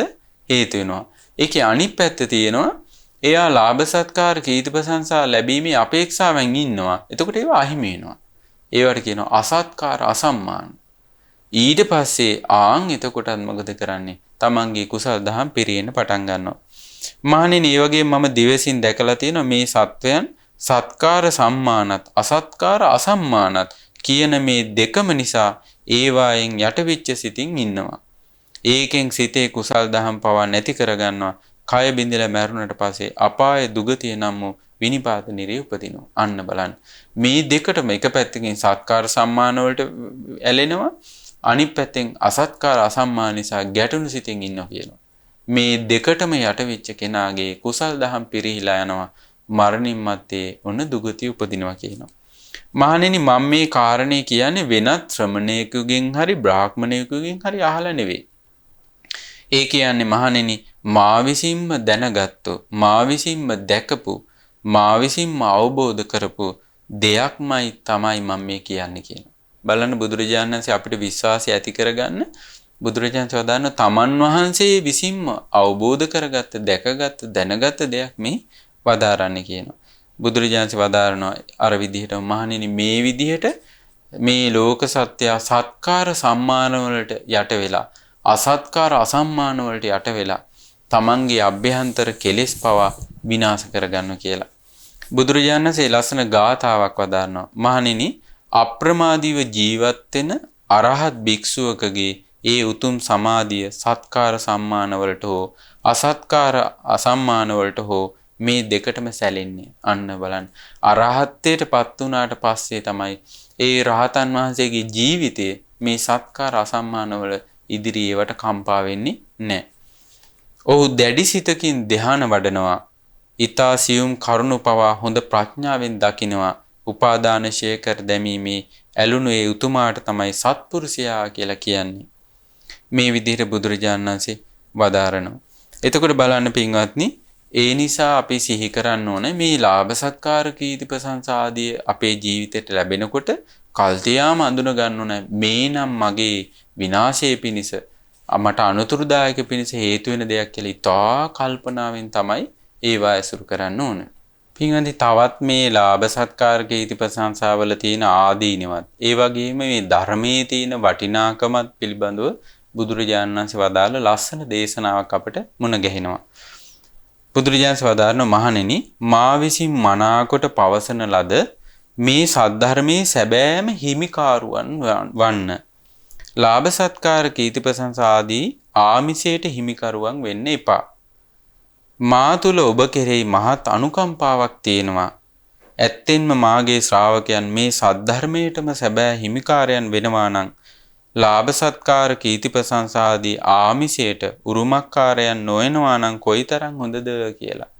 A: හේතු වෙනවා. ඒකේ අනිත් පැත්ත තියෙනවා. එයා ලාභ සත්කාර කීර්ති ප්‍රශංසා ලැබීමේ අපේක්ෂාවෙන් ඉන්නවා. එතකොට ඒවා අහිමි වෙනවා. ඒවට කියනවා අසත්කාර අසම්මාන. ඊට පස්සේ එතකොටත් මොකද කරන්නේ? තමන්ගේ කුසල් දහම් පිරෙන්න පටන් ගන්නවා. මහණෙනි, ඒ වගේ මම දිවසින් දැකලා තියෙනවා මේ සත්වයන් සත්කාර සම්මානත් අසත්කාර අසම්මානත් කියන මේ දෙකම නිසා ඒවායෙන් යටවිච්ච සිතින් ඉන්නවා. ඒකෙන් සිතේ කුසල් දහම් පවා නැති කරගන්නවා. කය බිඳලා මැරුණට පස්සේ අපාය දුගතිය නම් වූ විනිපාත නිරේ උපදිනවා. අන්න බලන්න. මේ දෙකටම එක පැත්තකින් සත්කාර සම්මාන වලට ඇලෙනවා, අනිත් පැත්තෙන් අසත්කාර අසම්මාන නිසා ගැටුණු සිතින් ඉන්නවා කියනවා. මේ දෙකටම යටවිච්ච කෙනාගේ කුසල් දහම් පිරිහිලා යනවා. මරණින් මත්තේ ඔන්න දුගතිය උපදිනවා කියනවා. මහණෙනි, මම මේ කාරණේ කියන්නේ වෙනත් ශ්‍රමණයෙකුගෙන් හරි බ්‍රාහ්මණයෙකුගෙන් හරි අහලා නෙවෙයි. ඒ කියන්නේ මහණෙනි, මා විසින්ම දැනගත්තු, මා විසින්ම දැකපු, මා විසින්ම අවබෝධ කරපු දෙයක්මයි තමයි මම මේ කියන්නේ කියනවා. බලන්න බුදුරජාණන් වහන්සේ අපිට විශ්වාසය ඇති කරගන්න බුදුරජාණන් වහන්සේ තමන් වහන්සේ විසින්ම අවබෝධ කරගත්ත, දැකගත්ත, දැනගත්ත දෙයක් මේ වදාරන්නේ කියනවා. බුදුරජාණන් වදාරනවා අර විදිහට මහණෙනි, මේ විදිහට මේ ලෝක සත්‍ය සත්කාර සම්මාන වලට යට වෙලා අසත්කාර අසම්මාන වලට යට වෙලා තමන්ගේ අභ්‍යන්තර කෙලෙස් පවා විනාශ කරගන්න කියලා. බුදුරජාණන් වහන්සේ ලස්සන ගාථාවක් වදාරනවා. මහණෙනි, අප්‍රමාදීව ජීවත් වෙන අරහත් භික්ෂුවකගේ ඒ උතුම් සමාධිය සත්කාර සම්මාන වලට හෝ අසත්කාර අසම්මාන වලට හෝ මේ දෙකටම සැලෙන්නේ. අන්න බලන්න. අරහත්ත්වයටපත් වුණාට පස්සේ තමයි ඒ රහතන් වහන්සේගේ ජීවිතයේ මේ සත්කාර අසම්මාන වල ඉදිරියේවට කම්පා වෙන්නේ නැහැ. ඔහු දැඩි සිතකින් ධ්‍යාන වඩනවා. ඊතා සියුම් කරුණු පවා හොඳ ප්‍රඥාවෙන් දකිනවා. උපාදාන ශේකර දැමීමේ ඇලුණු ඒ උතුමාට තමයි සත්පුරුෂයා කියලා කියන්නේ. මේ විදිහට බුදුරජාණන් වහන්සේ වදාරනවා. එතකොට බලන්න පින්වත්නි, ඒ නිසා අපි සිහි කරන්න ඕනේ මේ ලාභ සත්කාර කීර්ති ප්‍රශංසා ආදී අපේ ජීවිතයට ලැබෙනකොට කල්තියාම අඳුන ගන්න ඕනේ මේ නම් මගේ විනාශයේ පිණිස මට අනුතුරුදායක පිණිස හේතු වෙන දෙයක් කියලා ඉතා කල්පනාවෙන් තමයි ඒවා ඇසුරු කරන්න ඕන. පින්වත්නි තවත් මේ ලාභ සත්කාර කීර්ති ප්‍රශංසාවල තියෙන ආදීනවත් ඒ වගේම මේ ධර්මයේ තියෙන වටිනාකමත් පිළිබඳව බුදුරජාණන් වහන්සේ වදාළ ලස්සන දේශනාවක් අපට මුණ ගැහෙනවා. බුදුරජාණන් වදාරන මහණෙනි මා විසින් මනාකොට පවසන ලද මේ සද්ධර්මයේ සැබෑම හිමිකාරුවන් වන්න. ලාභ සත්කාර කීර්ති ප්‍රශංසා ආදී ආමිෂයට හිමිකරුවන් වෙන්න එපා. මා තුල ඔබ කෙරෙහි මහත් අනුකම්පාවක් තියෙනවා. ඇත්තෙන්ම මාගේ ශ්‍රාවකයන් මේ සද්ධර්මයටම සැබෑ හිමිකාරයන් වෙනවා නම් ලාභ සත්කාර කීර්ති ප්‍රශංසා ආදී ආමිෂයට උරුමකාරයන් නොවනවා නම් කොයිතරම් හොඳද කියලා.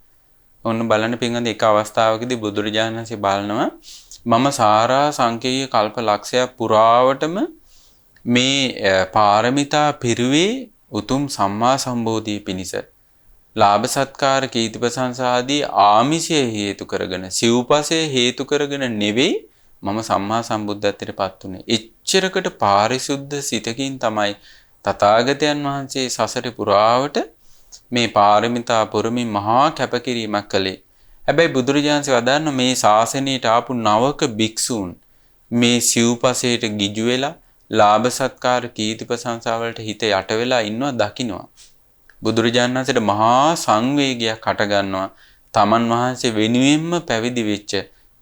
A: ඔන්න බලන්න පින්වත්නි එක අවස්ථාවකදී බුදුරජාණන් වහන්සේ බලනවා මම සාරා සංකේය කල්ප ලක්ෂයක් පුරාවටම මේ පාරමිතා පිරුවේ උතුම් සම්මා සම්බෝධිය පිණිස ලාභ සත්කාර කීර්ති ප්‍රශංසා ආදී ආමිෂය හේතු කරගෙන සිව්පසය හේතු කරගෙන නෙවෙයි මම සම්මා සම්බුද්ධත්වයට පත් උනේ. එච්චරකට පාරිශුද්ධ සිතකින් තමයි තථාගතයන් වහන්සේ සසර පුරාවට මේ පාරමිතා පුරමින් මහා කැපකිරීමක් කළේ. හැබැයි බුදුරජාණන්සේ වදාන්න මේ ශාසනයට ආපු නවක භික්ෂූන් මේ සිව්පසයට ගිජු වෙලා ලාභ සත්කාර කීර්ති ප්‍රශංසා වලට හිත යට වෙලා ඉන්නවා දකින්නවා. බුදුරජාණන් වහන්සේට මහා සංවේගයක් හට ගන්නවා. තමන් වහන්සේ වෙනුවෙන්ම පැවිදි වෙච්ච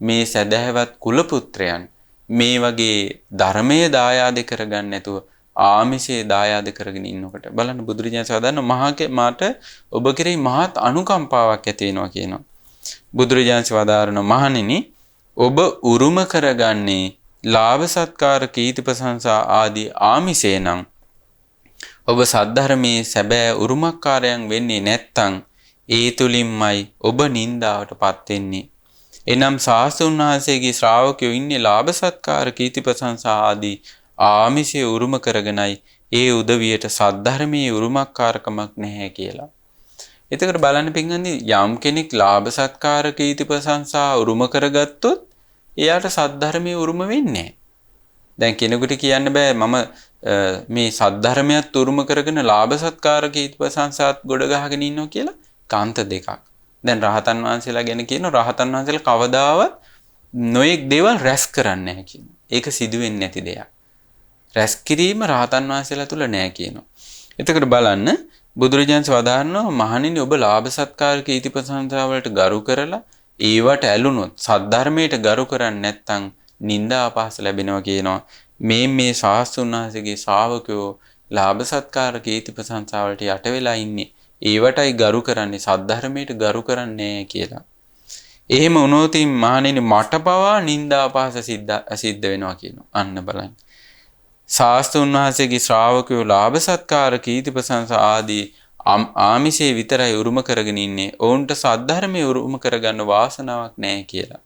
A: මේ සදහැවත් කුල පුත්‍රයන් මේ වගේ ධර්මයේ දායාද කරගන්න නැතුව ආමිෂයේ දායාද කරගෙන ඉන්නකොට බලන්න බුදුරජාණන් සදාන්න මට ඔබ කෙරෙහි මහත් අනුකම්පාවක් ඇති වෙනවා කියනවා. බුදුරජාණන් වදාරන මහණෙනි ඔබ උරුම කරගන්නේ ලාභ සත්කාර කීර්ති ප්‍රශංසා ආදී ආමිෂේ නම් ඔබ සද්ධර්මයේ සැබෑ උරුමකාරයන් වෙන්නේ නැත්තම් ඒ තුලින්මයි ඔබ නින්දාවටපත් වෙන්නේ. එනම් ශාස්ත්‍රඥ වහන්සේගේ ශ්‍රාවකයෝ ඉන්නේ ලාභ සත්කාර කීර්ති ප්‍රශංසා ආදී ආමිෂය උරුම කරගෙනයි ඒ උදවියට සද්ධර්මයේ උරුමකාරකමක් නැහැ කියලා. එතකොට බලන්න පින්වත්නි යම් කෙනෙක් ලාභ සත්කාර කීර්ති ප්‍රශංසා උරුම කරගත්තොත් එයාට සද්ධර්මයේ උරුම වෙන්නේ නැහැ. දැන් කෙනෙකුට කියන්න බෑ මම මේ සද්ධර්මයක් උරුම කරගෙන ලාභ සත්කාර කීර්ති ප්‍රශංසාත් ගොඩ ගහගෙන ඉන්නවා කියලා කාන්ත දෙකක්. දැන් රහතන් වහන්සේලා ගැන කියන රහතන් වහන්සේලා කවදාවත් නොයෙක් දේවල් රැස් කරන්නේ නැහැ කියනවා. ඒක සිදු වෙන්නේ නැති දෙයක්. රැස් කිරීම රහතන් වහන්සේලා තුල නැහැ කියනවා. එතකොට බලන්න බුදුරජාණන් වදාරනවා මහණෙනි ඔබ ලාභ සත්කාර කීර්ති ප්‍රශංසා වලට ගරු කරලා ඒවට ඇලුනොත් සද්ධර්මයට ගරු කරන්නේ නැත්නම් නිന്ദා අපහාස ලැබෙනවා කියනවා. මේ ශාස්ත්‍රඥ වහන්සේගේ ශ්‍රාවකයෝ ලාභ සත්කාර කීර්ති ප්‍රශංසා වලට යට වෙලා ඉන්නේ. ඒවටයි ගරු කරන්නේ සද්ධර්මයට ගරු කරන්නේ කියලා. එහෙම වුණොත් මහණෙනි මට පවා නිന്ദා අපහාස සිද්ධ වෙනවා කියනවා. අන්න බලන්න. ශාස්ත්‍රඥ වහන්සේගේ ශ්‍රාවකයෝ ලාභ සත්කාර කීර්ති ප්‍රශංසා ආදී ආමිෂේ විතරයි උරුම කරගෙන ඉන්නේ. ඔවුන්ට සද්ධර්මයේ උරුම කරගන්න වාසනාවක් නැහැ කියලා.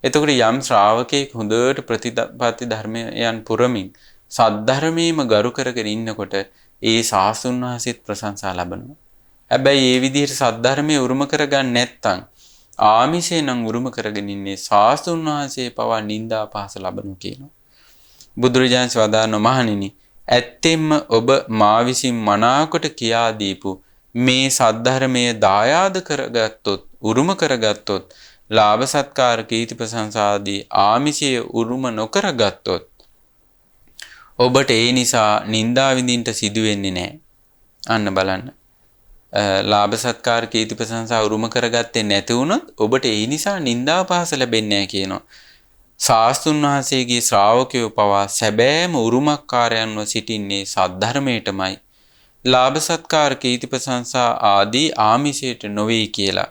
A: එතකොට යම් ශ්‍රාවකෙක් හොඳට ප්‍රතිපත්ති ධර්මයන් පුරමින් සද්ධර්මයේම ගරු කරගෙන ඉන්නකොට ඒ ශාස්ත්‍රඥ වහන්සේත් ප්‍රශංසා ලබනවා. හැබැයි ඒ විදිහට සද්ධර්මයේ උරුම කරගන්න නැත්නම් ආමිෂේ නම් උරුම කරගෙන ඉන්නේ ශාස්ත්‍රඥ වහන්සේ පවා නිന്ദා අපහාස ලබනවා කියනවා. බුදුරජාණන් වදාන මහණෙනි ඇත්තෙන්ම ඔබ මා විසින් මනාකොට කියා දීපු මේ සද්ධර්මයේ දායාද කරගත්තොත් උරුම කරගත්තොත් ලාභ සත්කාර කීර්ති ප්‍රශංසා ආදී ආමිෂයේ උරුම නොකරගත්තොත් ඔබට ඒ නිසා නිന്ദා විඳින්න සිදු වෙන්නේ නැහැ. අන්න බලන්න. ලාභ සත්කාර කීර්ති ප්‍රශංසා උරුම කරගත්තේ නැති වුණොත් ඔබට ඒ නිසා නිന്ദා අපහාස ලැබෙන්නේ නැහැ කියනවා. ශාස්ත්‍රඥ වහන්සේගේ ශ්‍රාවකයෝ පවා සැබෑම උරුමකාරයන්ව සිටින්නේ සද්ධර්මයටමයි. ලාභ සත්කාර කීර්ති ප්‍රශංසා ආදී ආමිෂයට නොවේ කියලා.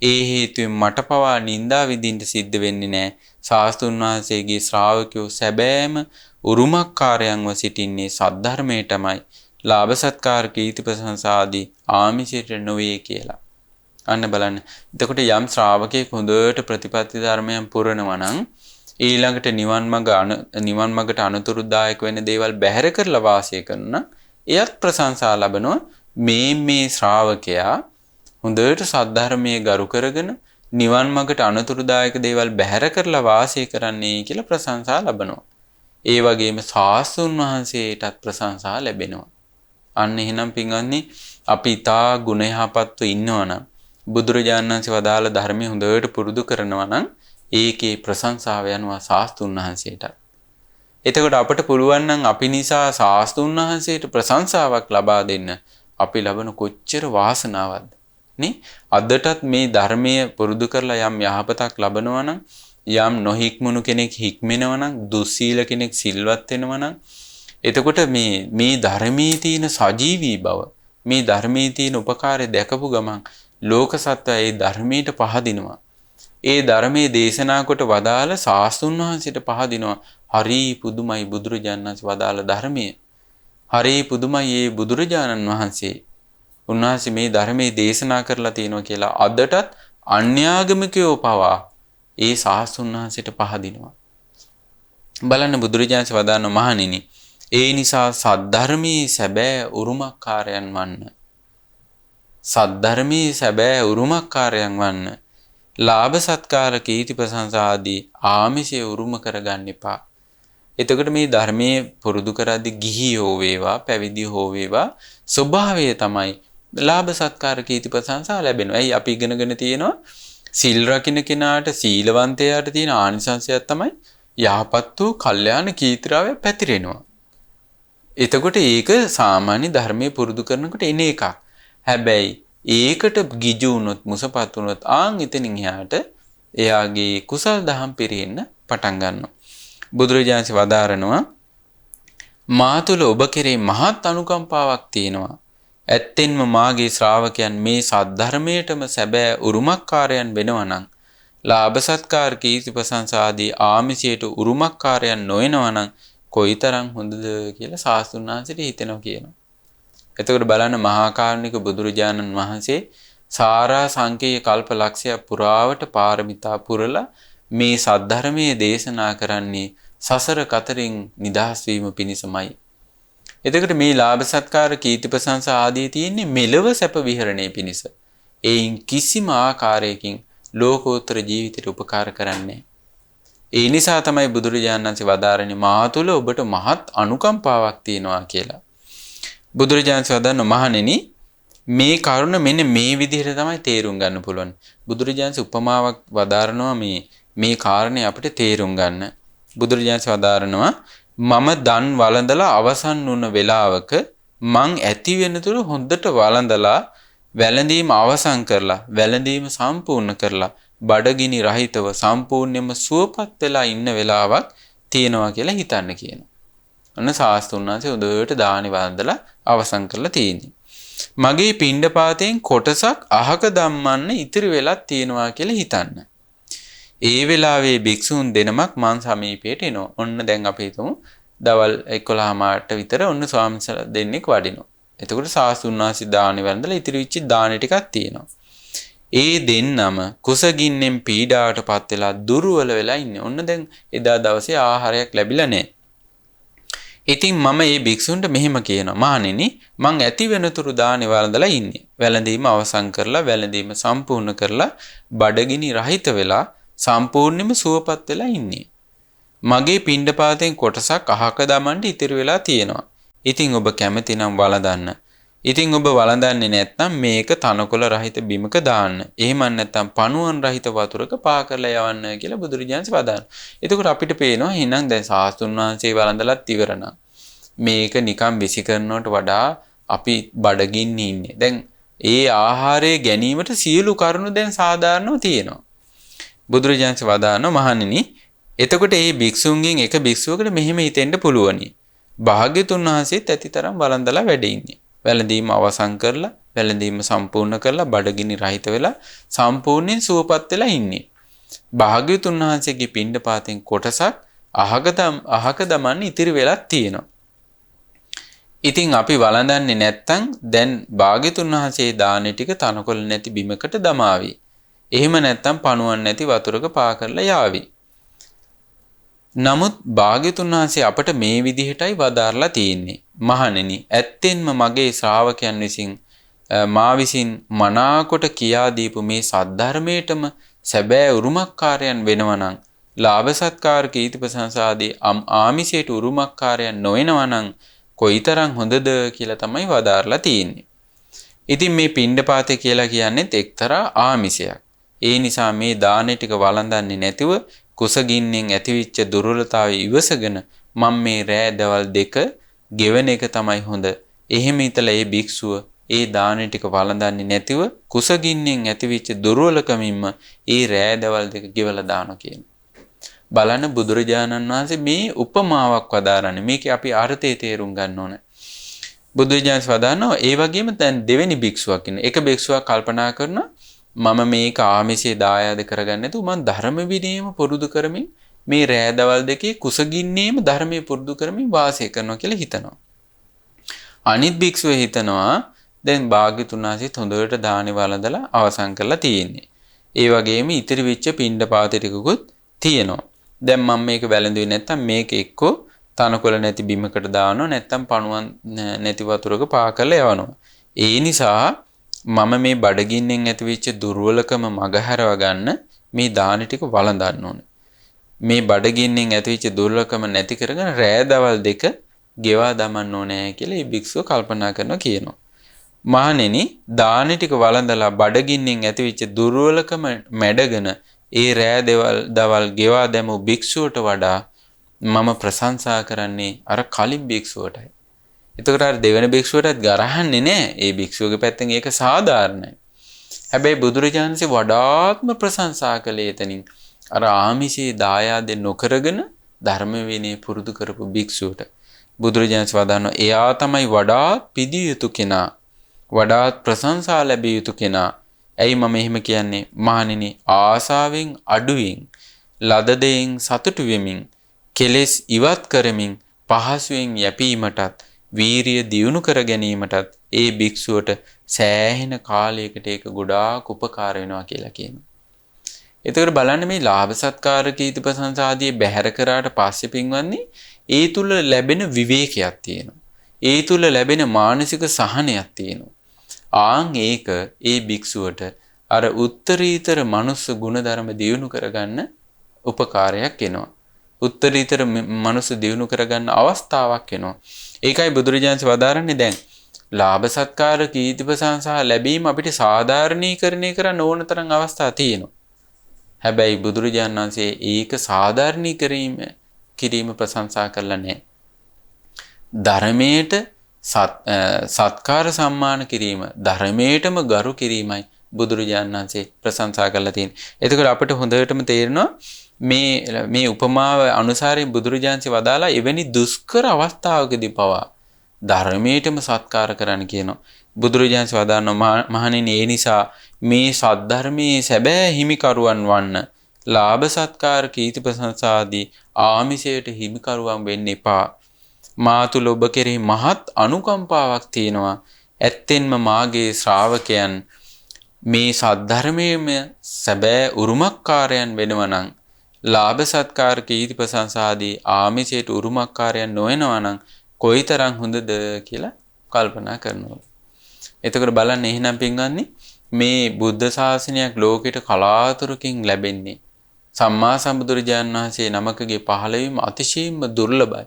A: ඒ හේතුවෙන් මට පවා නිന്ദා විඳින්න සිද්ධ වෙන්නේ නැහැ. ශාස්ත්‍රඥ වහන්සේගේ ශ්‍රාවකයෝ සැබෑම උරුමකාරයන්ව සිටින්නේ සද්ධර්මයටමයි. ලාභ සත්කාර කීර්ති ප්‍රශංසා ආදී ආමිෂයට නොවේ කියලා. අන්න බලන්න. එතකොට යම් ශ්‍රාවකෙක් හොඳට ප්‍රතිපත්ති ධර්මයන් පුරනවා නම් ඊළඟට නිවන් මඟට අනුතුරුදායක වෙන දේවල් බැහැර කරලා වාසය කරන එයත් ප්‍රශංසා ලබනවා. මේ ශ්‍රාවකයා හොඳට සද්ධර්මයේ ගරු කරගෙන නිවන් මඟට අනුතුරුදායක දේවල් බැහැර කරලා වාසය කරන්නේ කියලා ප්‍රශංසා ලබනවා. ඒ වගේම ශාස්ත්‍රඥ වහන්සේටත් ප්‍රශංසා ලැබෙනවා. අන්න එහෙනම් පින්වත්නි අපි තා ගුණ යහපත්ව ඉන්නවනම් බුදුරජාණන් වහන්සේ වදාළ ධර්මයේ හොඳට පුරුදු කරනවා නම් ඒකේ ප්‍රශංසාව යනවා ශාස්ත්‍රුන් වහන්සේට. එතකොට අපට පුළුවන් නම් අපි නිසා ශාස්ත්‍රුන් වහන්සේට ප්‍රශංසාවක් ලබා දෙන්න අපි ලබන කොච්චර වාසනාවක්ද නේ? අදටත් මේ ධර්මයේ පුරුදු කරලා යම් යහපතක් ලබනවා නම්, යම් නොහික්මුණු කෙනෙක් හික්මෙනවා නම්, දුස්සීල කෙනෙක් සිල්වත් වෙනවා නම්, එතකොට මේ ධර්මයේ තියෙන සජීවී බව, මේ ධර්මයේ තියෙන උපකාරය දැකපු ගමන් ලෝක සත්වය ඒ ධර්මයට පහදිනවා. ඒ ධර්මයේ දේශනා කොට වදාළ ශාස්ත්‍රුන් වහන්සේට පහදිනවා. හරි පුදුමයි බුදුරජාණන් වහන්සේ වදාළ ධර්මයේ. හරි පුදුමයි මේ බුදුරජාණන් වහන්සේ. උන්වහන්සේ මේ ධර්මයේ දේශනා කරලා තියෙනවා කියලා අදටත් අන්‍යාගමිකයෝ පවා ඒ ශාස්ත්‍රුන් වහන්සේට පහදිනවා. බලන්න බුදුරජාණන් වහන්සේ වදාන මහණෙනි, ඒ නිසා සද්ධර්මයේ සැබෑ උරුමකාරයන් වන්න. සද්ධර්මයේ සැබෑ උරුමකාරයන් වන්න. ලාභ සත්කාර කීර්ති ප්‍රශංසා ආදී ආමිෂය උරුම කරගන්න එපා. එතකොට මේ ධර්මයේ පුරුදු කරද්දී ගිහි හෝ වේවා පැවිදි හෝ වේවා ස්වභාවය තමයි ලාභ සත්කාර කීර්ති ප්‍රශංසා ලැබෙනවා. ඇයි අපි ඉගෙනගෙන තියෙනවා සිල් රකින්න කෙනාට සීලවන්තයාට තියෙන ආනිසංසයක් තමයි යහපත් වූ කල්යාණ කීර්තිරාවය පැතිරෙනවා. එතකොට ඒක සාමාන්‍ය ධර්මයේ පුරුදු කරනකොට එන එකක්. හැබැයි ඒකට ගිජු වුණොත් මුසපත් වුණොත් එතනින් එහාට එයාගේ කුසල් දහම් පිරෙන්න පටන් ගන්නවා. බුදුරජාණන් වදාරනවා මා තුළ ඔබ කෙරේ මහත් අනුකම්පාවක් තියෙනවා. ඇත්තෙන්ම මාගේ ශ්‍රාවකයන් මේ සද්ධර්මයටම සැබෑ උරුමකාරයන් වෙනවා නම්, ලාභ සත්කාර කීර්ති ප්‍රශංසා ආදී ආමිෂයට උරුමකාරයන් නොවනවා නම් කොයිතරම් හොඳද කියලා ශාස්ත්‍රුන් වහන්සේට හිතෙනවා කියනවා. එතකොට බලන්න මහා කාරුණික බුදුරජාණන් වහන්සේ සාරා සංකේය කල්ප ලක්ෂයක් පුරාවට පාරමිතා පුරලා මේ සද්ධර්මයේ දේශනා කරන්නේ සසර කතරින් නිදහස් වීම පිණිසමයි. එතකොට මේ ලාභ සත්කාර කීර්ති ප්‍රශංසා ආදී තියෙන්නේ මෙලව සැප විහරණය පිණිස. ඒයින් කිසිම ආකාරයකින් ලෝකෝත්තර ජීවිතයට උපකාර කරන්නේ. ඒ නිසා තමයි බුදුරජාණන් වහන්සේ වදාරන්නේ මා තුළ ඔබට මහත් අනුකම්පාවක් තියෙනවා කියලා. බුදුරජාණන් වහන්සේ මහණෙනි මේ කරුණ මෙන්න මේ විදිහට තමයි තේරුම් ගන්න පුළුවන්. බුදුරජාණන් උපමාවක් වදාරනවා මේ කාරණේ අපිට තේරුම් ගන්න. බුදුරජාණන් වදාරනවා මම දන් වළඳලා අවසන් වුණ වෙලාවක මං ඇති වෙනතුරු හොඳට වළඳලා වැළඳීම අවසන් කරලා වැළඳීම සම්පූර්ණ කරලා බඩගිනි රහිතව සම්පූර්ණයෙන්ම සුවපත් වෙලා ඉන්න වෙලාවක් තියෙනවා කියලා හිතන්න කියනවා. අන්න ශාස්ත්‍රුන් වහන්සේ හොඳට දානි වළඳලා අවසන් කරලා තියෙන්නේ. මගේ පිණ්ඩපාතයෙන් කොටසක් අහක ධම්මන්න ඉතිරි වෙලා තියෙනවා කියලා හිතන්න. ඒ වෙලාවේ භික්ෂූන් දෙනමක් මං සමීපයට එනවා. ඔන්න දැන් අපි හිතමු දවල් 11:00ට විතර ඔන්න ස්වාමීන් දෙන්නෙක් වඩිනවා. එතකොට ශාස්ත්‍රුන් වහන්සේ දානි වළඳලා ඉතිරි වෙච්ච දානි ටිකක් තියෙනවා. ඒ දෙන්නම කුසගින්නෙන් පීඩාවටපත් වෙලා දුර්වල වෙලා ඉන්නේ. ඔන්න දැන් එදා දවසේ ආහාරයක් ලැබිලා නැහැ. ඉතින් මම මේ භික්ෂුන්ට මෙහෙම කියනවා මහණෙනි මං ඇති වෙනතුරු දානි වළඳලා ඉන්නේ. වැළඳීම අවසන් කරලා වැළඳීම සම්පූර්ණ කරලා බඩගිනි රහිත වෙලා සම්පූර්ණයෙන්ම සුවපත් වෙලා ඉන්නේ. මගේ පිණ්ඩපාතයෙන් කොටසක් අහක දමන්න ඉතිරි වෙලා තියෙනවා. ඉතින් ඔබ කැමති නම් වළඳන්න. ඉතින් ඔබ වළඳන්නේ නැත්නම් මේක තනකොළ රහිත බිමක දාන්න. එහෙම නැත්නම් පණුවන් රහිත වතුරක පා කරලා යවන්න කියලා බුදුරජාණන් වදාළා. එතකොට අපිට පේනවා එහෙනම් දැන් ශාස්ත්‍රුන් වහන්සේ වළඳලත් ඉවරනා. මේක නිකන් විසි කරනවට වඩා අපි බඩගින්න ඉන්නේ. දැන් ඒ ආහාරය ගැනීමට සියලු කරුණු දැන් සාධාරණව තියෙනවා. බුදුරජාණන් වදාළා මහණෙනි එතකොට මේ භික්ෂුන්ගෙන් එක භික්ෂුවකට මෙහෙම හිතෙන්න පුළුවනි. භාග්‍යතුන් වහන්සේත් ඇතිතරම් වළඳලා වැඩ ඉන්නේ. වැළඳීම අවසන් කරලා වැළඳීම සම්පූර්ණ කරලා බඩගිනි රහිත වෙලා සම්පූර්ණයෙන් සුවපත් වෙලා ඉන්නේ. භාග්‍යතුන් වහන්සේගේ පිණ්ඩපාතෙන් කොටසක් අහක දමන්න ඉතිරි වෙලා තියෙනවා. ඉතින් අපි වළඳන්නේ නැත්තම් දැන් භාග්‍යතුන් වහන්සේ දානේ ටික තනකොළ නැති බිමකට දමාවි. එහෙම නැත්තම් පණුවන් නැති වතුරක පා කරලා යාවි. නමුත් භාග්‍යතුන් වහන්සේ අපට මේ විදිහටයි වදාරලා තියෙන්නේ. මහණෙනි ඇත්තෙන්ම මගේ ශ්‍රාවකයන් විසින් මා විසින් මනාකොට කියා දීපු මේ සද්ධර්මයටම සැබෑ උරුමකාරයන් වෙනවා නම් ලාභ සත්කාර කීර්ති ප්‍රශංසා ආදී ආමිෂයට උරුමකාරයන් නොවෙනවා නම් කොයිතරම් හොඳද කියලා තමයි වදාරලා තියෙන්නේ. ඉතින් මේ පිණ්ඩපාතය කියලා කියන්නේත් එක්තරා ආමිෂයක්. ඒ නිසා මේ දානෙ ටික වළඳන්නේ නැතිව කුසගින්නෙන් ඇතිවිච්ච දුර්වලතාවය ඉවසගෙන මම මේ රෑ දවල් දෙක ගෙවන එක තමයි හොඳ. එහෙම හිතලා ඒ භික්ෂුව ඒ දානෙ ටික වළඳන්නේ නැතිව කුසගින්නෙන් ඇතිවිච්ච දුර්වලකමින්ම ඒ රෑ දවල් දෙක ගෙවලා දානවා කියන. බලන්න බුදුරජාණන් වහන්සේ මේ උපමාවක් වදාරන්නේ. මේකේ අපි අර්ථය තේරුම් ගන්න ඕනේ. බුදුරජාණන් වදානවා ඒ වගේම දැන් දෙවෙනි භික්ෂුවක් ඉන්න. එක භික්ෂුවක් කල්පනා කරනවා මම මේක ආමිෂයේ දායාද කරගන්න නැතුව මම ධර්ම විනයම පුරුදු කරමින් මේ රෑ දවල් දෙකේ කුසගින්නේම ධර්මයේ පුරුදු කරමින් වාසය කරනවා කියලා හිතනවා. අනිත් භික්ෂුව හිතනවා දැන් භාග්‍යතුන් වහන්සේත් හොඳට දානේ වළඳලා අවසන් කරලා තියෙන්නේ. ඒ වගේම ඉතිරි වෙච්ච පිණ්ඩපාත ටිකකුත් තියෙනවා. දැන් මම මේක වැළඳුවේ නැත්තම් මේක එක්කෝ තනකොළ නැති බිමකට දානවා නැත්තම් පණුවන් නැති වතුරක පා කරලා යවනවා. ඒ නිසා මම මේ බඩගින්නෙන් ඇතිවෙච්ච දුර්වලකම මගහැරව ගන්න මේ දාන ටික වළඳන්න ඕනේ. මේ බඩගින්නෙන් ඇතිවෙච්ච දුර්වලකම නැති කරගෙන රෑ දවල් දෙක ගෙවා දමන්න ඕනේ කියලා මේ භික්ෂුව කල්පනා කරනවා කියනවා. මහණෙනි දාන ටික වළඳලා බඩගින්නෙන් ඇතිවෙච්ච දුර්වලකම මැඩගෙන ඒ රෑ දවල් ගෙවා දැමු භික්ෂුවට වඩා මම ප්‍රශංසා කරන්නේ අර කලින් භික්ෂුවටයි. එතකොට අර දෙවෙනි භික්ෂුවටත් ගරහන්නේ නැහැ. ඒ භික්ෂුවගේ පැත්තෙන් ඒක සාධාරණයි. හැබැයි බුදුරජාණන්සේ වඩාත්ම ප්‍රශංසා කළේ එතනින් අර ආමිෂයේ දායාද නොකරගෙන ධර්ම විනය පුරුදු කරපු භික්ෂුවට. බුදුරජාණන්සේ වදානවා එයා තමයි වඩාත් පිදිය යුතු කෙනා. වඩාත් ප්‍රශංසා ලැබිය යුතු කෙනා. ඇයි මම එහෙම කියන්නේ? මහණෙනි ආසාවෙන් අඩුවෙන් ලද දෙයින් සතුටු වෙමින් කෙලෙස් ඉවත් කරමින් පහසුවෙන් යැපීමටත් වීරිය දියුණු කර ගැනීමටත් ඒ භික්ෂුවට සෑහෙන කාලයකට ඒක ගොඩාක් උපකාර වෙනවා කියලා කියනවා. එතකොට බලන්න මේ ලාභ සත්කාර කීර්ති ප්‍රශංසා ආදී බැහැර කරාට පස්සේ පින්වත්නි ඒ තුල ලැබෙන විවේකයක් තියෙනවා. ඒ තුල ලැබෙන මානසික සහනයක් තියෙනවා. ආන් ඒක ඒ භික්ෂුවට අර උත්තරීතර මනුස්ස ගුණධර්ම දියුණු කරගන්න උපකාරයක් වෙනවා. උත්තරීතර මනුස්ස දියුණු කරගන්න අවස්ථාවක් වෙනවා. ඒකයි බුදුරජාණන් වදාරන්නේ දැන් ලාභ සත්කාර කීර්ති ප්‍රශංසා ලැබීම අපිට සාධාරණීකරණය කරන්න ඕන තරම් අවස්ථා තියෙනවා. හැබැයි බුදුරජාණන් වහන්සේ ඒක සාධාරණීකරීම ප්‍රශංසා කරලා නැහැ. ධර්මයට සත්කාර සම්මාන කිරීම ධර්මයටම ගරු කිරීමයි බුදුරජාණන් වහන්සේ ප්‍රශංසා කරලා තියෙන්නේ. එතකොට අපිට හොඳටම තේරෙනවා මේ උපමාව අනුසාරයෙන් බුදුරජාණන්සේ වදාලා එවැනි දුෂ්කර අවස්ථාවකදී පවා ධර්මයටම සත්කාර කරන්න කියනවා. බුදුරජාණන්සේ වදානවා මහණෙනි ඒ නිසා මේ සද්ධර්මයේ සැබෑ හිමිකරුවන් වන්න ලාභ සත්කාර කීර්ති ප්‍රශංසා ආදී ආමිෂයට හිමිකරුවන් වෙන්න එපා. මා තුල ඔබ කෙරෙහි මහත් අනුකම්පාවක් තියෙනවා. ඇත්තෙන්ම මාගේ ශ්‍රාවකයන් මේ සද්ධර්මයේම සැබෑ උරුමකාරයන් වෙනවා නම් ලාභ සත්කාර කීර්ති ප්‍රශංසා ආදී ආමිෂයට උරුමකාරයන් නොවනවා නම් කොයිතරම් හොඳද කියලා කල්පනා කරනවා. එතකොට බලන්න එහෙනම් පින්වත්නි මේ බුද්ධ ශාසනයක් ලෝකෙට කලාතුරකින් ලැබෙන්නේ සම්මා සම්බුදුරජාණන් වහන්සේ නමකගේ පහළවීම අතිශයින්ම දුර්ලභයි.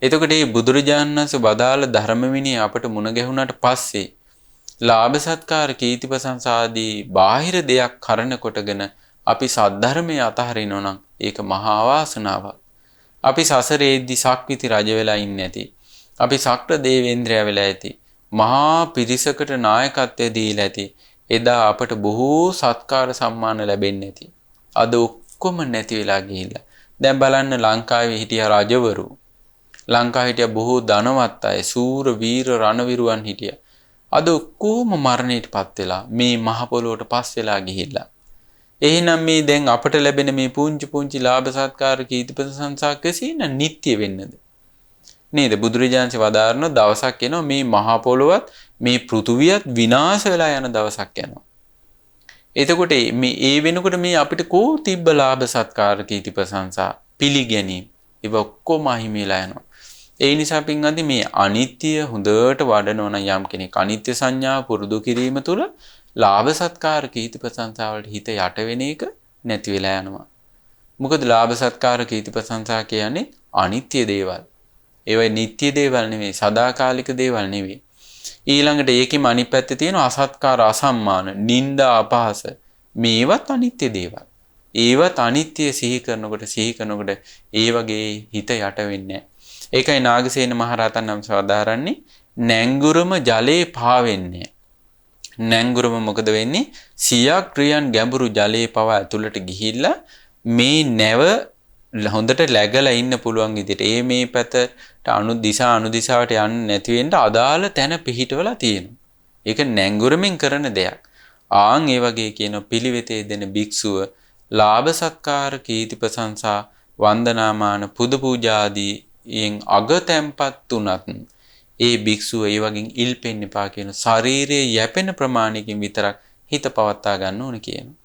A: එතකොට මේ බුදුරජාණන් වහන්සේ වදාළ ධර්ම විනය අපට මුණ ගැහුණාට පස්සේ ලාභ සත්කාර කීර්ති ප්‍රශංසා ආදී බාහිර දෙයක් කරන කොටගෙන අපි සද්ධර්මයේ අතහරිනවා නම් ඒක මහා වාසනාවක්. අපි සසරේදී සක්විති රජ වෙලා ඉන්නේ නැති. අපි ශක්‍ර දේවේන්ද්‍රයා වෙලා ඇති. මහා පිරිසකට නායකත්වය දීලා ඇති. එදා අපට බොහෝ සත්කාර සම්මාන ලැබෙන්නේ නැති. අද ඔක්කොම නැති වෙලා ගිහිල්ලා. දැන් බලන්න ලංකාවේ හිටිය රජවරු. ලංකාවේ හිටිය බොහෝ ධනවත් අය, සූර වීර රණවිරුවන් හිටියා. අද ඔක්කොම මරණයටපත් වෙලා මේ මහ පොළොවට පස් වෙලා ගිහිල්ලා. එහෙනම් මේ දැන් අපට ලැබෙන මේ පුංචි ලාභ සත්කාර කීර්ති ප්‍රශංසා කෙසේන නිට්ටය වෙන්නද? නේද? බුදුරජාණන්සේ වදාारण දවසක් එනවා මේ මහ පොළොවත් මේ පෘථුවියත් විනාශ වෙලා යන දවසක් යනවා. එතකොට මේ ඒ වෙනකොට මේ අපිට කෝ තිබ්බ ලාභ සත්කාර කීර්ති ප්‍රශංසා පිළිගැනීම ඒව ඔක්කොම අහිමිලා යනවා. ඒ නිසා පින්වත්නි මේ අනිත්‍ය හොඳට වඩනවා නම් යම් කෙනෙක් අනිත්‍ය සංඥාව පුරුදු කිරීම තුළ ලාභ සත්කාර කීර්ති ප්‍රශංසා වලට හිත යට වෙන එක නැති වෙලා යනවා. මොකද ලාභ සත්කාර කීර්ති ප්‍රශංසා කියන්නේ අනිත්‍ය දේවල්. ඒවයි නිට්ටය දේවල් නෙවෙයි, සදාකාලික දේවල් නෙවෙයි. ඊළඟට ඒකෙම අනිත් පැත්තේ තියෙන අසත්කාර අසම්මාන, නිന്ദා අපහාස. මේවත් අනිත්‍ය දේවල්. ඒවත් අනිත්‍ය සිහි කරනකොට ඒ වගේ හිත යට වෙන්නේ නැහැ. ඒකයි නාගසේන මහරහතන් වහන්සේ වදාරන්නේ නැංගුරම ජලේ පාවෙන්නේ. නැංගුරම මොකද වෙන්නේ? සියක් ක්‍රියන් ගැඹුරු ජලයේ පව ඇතුළට ගිහිල්ලා මේ නැව හොඳට läගලා ඉන්න පුළුවන් විදිහට මේ පැත්තට අනුදිශාවට යන්නේ නැති වෙන්න අදාළ තැන පිහිටවලා තියෙනවා. ඒක නැංගුරමින් කරන දෙයක්. ආන් ඒ වගේ කියන පිළිවෙතේ දෙන භික්ෂුව ලාභ සත්කාර කීර්ති ප්‍රශංසා වන්දනාමාන පුද පූජා ආදීන් අගතැම්පත් උනත් ඒ භික්ෂුව ඒ වගේ ඉල්පෙන්න එපා කියන ශරීරයේ යැපෙන ප්‍රමාණයකින් විතරක් හිත පවත්වා ගන්න ඕන කියනවා.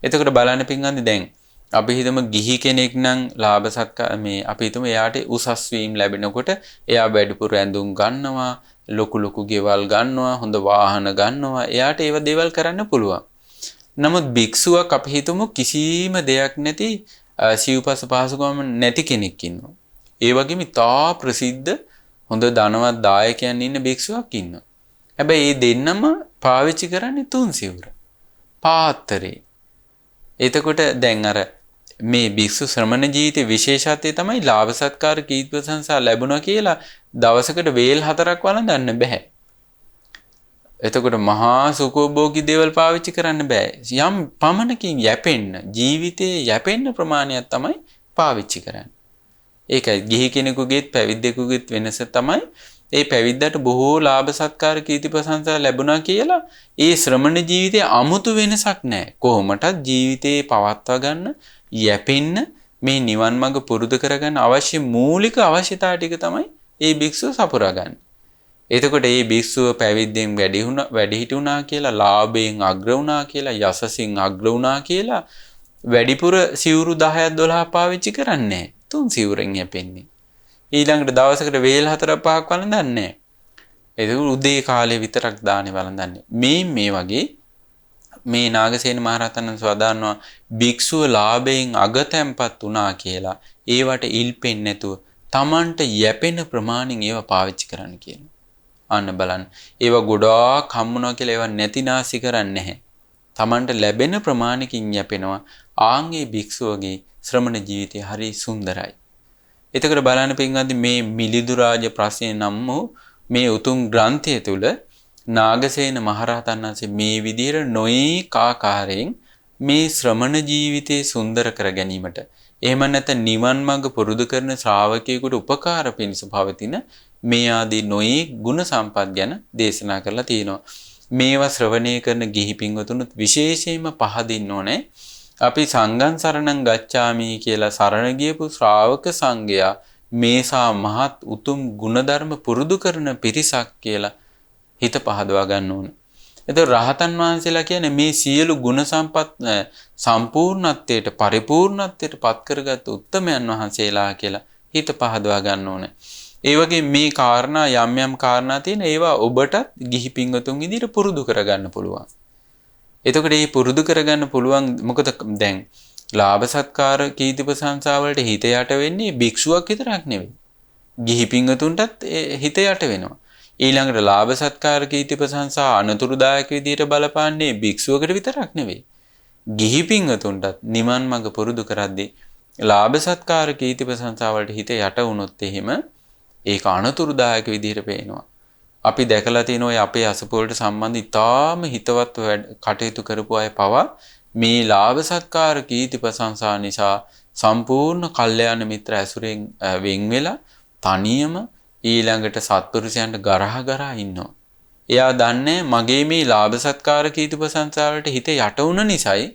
A: එතකොට බලන්න පින්වන්දි දැන් අපි හිතමු ගිහි කෙනෙක් නම් ලාභ සත්කාර අපි හිතමු එයාට උසස් වීම ලැබෙනකොට එයා වැඩිපුර ඇඳුම් ගන්නවා, ලොකු ගෙවල් ගන්නවා, හොඳ වාහන ගන්නවා. එයාට ඒව දේවල් කරන්න පුළුවන්. නමුත් භික්ෂුවක් අපි හිතමු කිසිම දෙයක් නැති සිව්පස පහසුකම් නැති කෙනෙක් ඉන්නවා. ඒ වගේම තා ප්‍රසිද්ධ හොඳ ධනවත් දායකයන් ඉන්න භික්ෂුවක් ඉන්නවා. හැබැයි මේ දෙන්නම පාවිච්චි කරන්නේ තුන් සිවුර. පාත්‍රේ. එතකොට දැන් අර මේ භික්ෂු ශ්‍රමණ ජීවිතයේ විශේෂත්වය තමයි ලාභ සත්කාර කීර්ති ප්‍රශංසා ලැබුණා කියලා දවසකට වේල් 4ක් වළඳන්න බෑ. එතකොට මහා සුඛෝභෝගී දේවල් පාවිච්චි කරන්න බෑ. යම් පමණකින් යැපෙන්න ජීවිතයේ යැපෙන්න ප්‍රමාණයක් තමයි පාවිච්චි කරන්නේ. ඒකයි ගිහි කෙනෙකුගේත් පැවිද්දෙකුගේත් වෙනස තමයි ඒ පැවිද්දට බොහෝ ලාභ සත්කාර කීර්ති ප්‍රශංසා ලැබුණා කියලා ඒ ශ්‍රමණ ජීවිතයේ 아무තු වෙනසක් නැහැ. කොහොමටත් ජීවිතේ පවත්වා ගන්න යැපෙන්න මේ නිවන් මඟ පුරුදු කරගන්න අවශ්‍ය මූලික අවශ්‍යතා ටික තමයි ඒ භික්ෂුව සපුරාගන්නේ. එතකොට මේ භික්ෂුව පැවිද්දෙන් වැඩි හිටුණා කියලා, ලාභයෙන් අග්‍ර වුණා කියලා, යසසින් අග්‍ර වුණා කියලා වැඩිපුර සිවුරු 10ක් 12ක් පාවිච්චි කරන්නේ නැහැ. තුන් සිවුරෙන් යැපෙන්නේ. ඊළඟට දවසකට වේල් 4-5ක් වළඳන්නේ. ඒක උදේ කාලේ විතරක් දානේ වළඳන්නේ. මේ වගේ මේ නාගසේන මහරහතන් වහන්සේ වදානවා භික්ෂුව ලාභයෙන් අගතැම්පත් වුණා කියලා ඒවට ඉල්පෙන්නේ නැතුව Tamanට යැපෙන ප්‍රමාණෙන් ඒව පාවිච්චි කරන්න කියනවා. අන්න බලන්න. ඒව ගොඩාක් හම්බුනවා කියලා ඒව නැතිනාසි කරන්නේ නැහැ. Tamanට ලැබෙන ප්‍රමාණකින් යැපෙනවා. ආන්ගේ භික්ෂුවගේ ශ්‍රමණ ජීවිතය හරි සුන්දරයි. එතකොට බලන්න පින්වත්නි මේ මිලිඳු රාජ ප්‍රශ්නේ නම් වූ මේ උතුම් ග්‍රන්ථය තුල නාගසේන මහරහතන් වහන්සේ මේ විදිහට නොයෙක් ආකාරයෙන් මේ ශ්‍රමණ ජීවිතේ සුන්දර කර ගැනීමට එහෙම නැත්නම් නිවන් මඟ පුරුදු කරන ශ්‍රාවකයෙකුට උපකාර පිණිස පවතින මේ ආදී නොයෙක් ගුණ සම්පත් ගැන දේශනා කරලා තියෙනවා. මේවා ශ්‍රවණය කරන ගිහි පින්වතුනුත් විශේෂයෙන්ම පහදින්න ඕනේ. අපි සංඝං සරණං ගච්ඡාමි කියලා සරණ ගියපු ශ්‍රාවක සංඝයා මේසා මහත් උතුම් ගුණධර්ම පුරුදු කරන පිරිසක් කියලා හිත පහදවා ගන්න ඕනේ. එතකොට රහතන් වහන්සේලා කියන්නේ මේ සියලු ගුණ සම්පත් සම්පූර්ණත්වයට පරිපූර්ණත්වයට පත් කරගත් උත්තමයන් වහන්සේලා කියලා හිත පහදවා ගන්න ඕනේ. ඒ වගේ මේ කාරණා යම් කාරණා තියෙන ඒවා ඔබටත් ගිහි පින්වතුන් විදිහට පුරුදු කරගන්න පුළුවන්. එතකොට මේ පුරුදු කරගන්න පුළුවන් මොකද දැන් ලාභ සත්කාර කීර්ති ප්‍රශංසා වලට හිත යට වෙන්නේ භික්ෂුවක් විතරක් නෙවෙයි. ගිහි පින්වතුන්ටත් හිත යට වෙනවා. ඊළඟට ලාභ සත්කාර කීර්ති ප්‍රශංසා අනතුරුදායක විදියට බලපාන්නේ භික්ෂුවකට විතරක් නෙවෙයි. ගිහි පින්වතුන්ටත් නිවන් මඟ පුරුදු කරද්දී ලාභ සත්කාර කීර්ති ප්‍රශංසා වලට හිත යට වුණොත් එහෙම ඒක අනතුරුදායක විදියට පේනවා. අපි දැකලා තියෙන ඔය අපේ අසපු වලට සම්බන්ධ ඉතාම හිතවත් කටයුතු කරපු අය පවා මේ ලාභ සත්කාර කීර්ති ප්‍රශංසා නිසා සම්පූර්ණ කල්යාණ මිත්‍ර ඇසුරෙන් වෙන් වෙලා තනියම ඊළඟට සත්පුරුෂයන්ට ගරහා ඉන්නවා. එයා දන්නේ මගේ මේ ලාභ සත්කාර කීර්ති ප්‍රශංසා වලට හිත යට වුණ නිසායි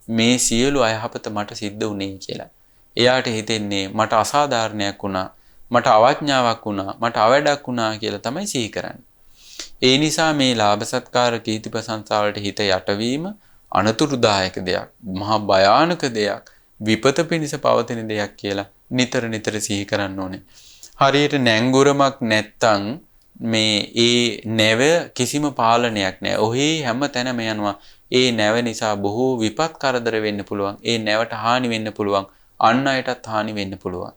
A: මේ සියලු අයහපත මට සිද්ධ වුණේ කියලා. එයාට හිතෙන්නේ මට අසාධාරණයක් වුණා, මට අවඥාවක් වුණා, මට අවැඩක් වුණා කියලා තමයි සිහි කරන්නේ. ඒ නිසා මේ ලාභ සත්කාර කීර්ති ප්‍රශංසා වලට හිත යටවීම අනතුරුදායක දෙයක්, මහා භයානක දෙයක්, විපත පිණිස පවතින දෙයක් කියලා නිතර සිහි කරන්න ඕනේ. හරියට නැංගුරමක් නැත්තම් මේ ඒ නැව කිසිම පාලනයක් නැහැ. ඔහි හැම තැනම යනවා. ඒ නැව නිසා බොහෝ විපත් කරදර වෙන්න පුළුවන්. ඒ නැවට හානි වෙන්න පුළුවන්. අන් අයටත් හානි වෙන්න පුළුවන්.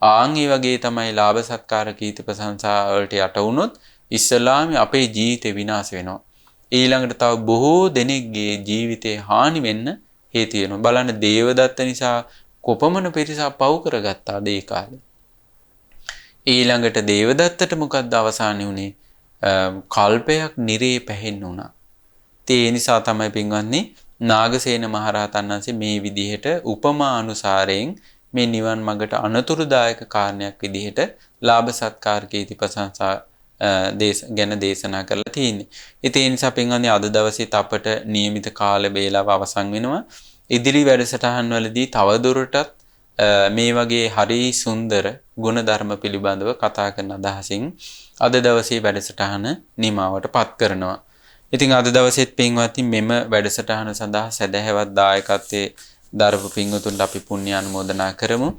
A: ආන් ඒ වගේ තමයි ලාභ සත්කාර කීර්ති ප්‍රශංසා වලට යට වුණොත් ඉස්සලාම අපේ ජීවිතේ විනාශ වෙනවා. ඊළඟට තව බොහෝ දෙනෙක්ගේ ජීවිතේ හානි වෙන්න හේතු වෙනවා. බලන්න දේවදත්ත නිසා කොපමණ පිරිසක් පව් කරගත්තාද ඒ කාලේ. ඊළඟට දේවදත්තට මොකක්ද අවසානයේ උනේ? කල්පයක් නිරේ පැහෙන්න වුණා. ඒ නිසා තමයි පින්වත්නි නාගසේන මහරහතන් වහන්සේ මේ විදිහට උපමා අනුසාරයෙන් මේ නිවන් මඟට අනතුරුදායක කාරණයක් විදිහට ලාභ සත්කාර කීර්ති ප්‍රශංසා ගැන දේශනා කරලා තියෙන්නේ. ඉතින් ඒ නිසා පින්වත්නි අද දවසේත් අපට નિયમિત කාල වේලාව අවසන් වෙනවා. ඉදිරි වැඩසටහන් වලදී තවදුරටත් මේ වගේ හරි සුන්දර ගුණධර්ම පිළිබඳව කතා කරන අදහසින් අද දවසේ වැඩසටහන නිමාවට පත් කරනවා. ඉතින් අද දවසේත් පින්වත්නි මෙම වැඩසටහන සඳහා සදහැවත් දායකත්වයේ දරපු පින්වතුන්ට අපි පුණ්‍ය අනුමෝදනා කරමු.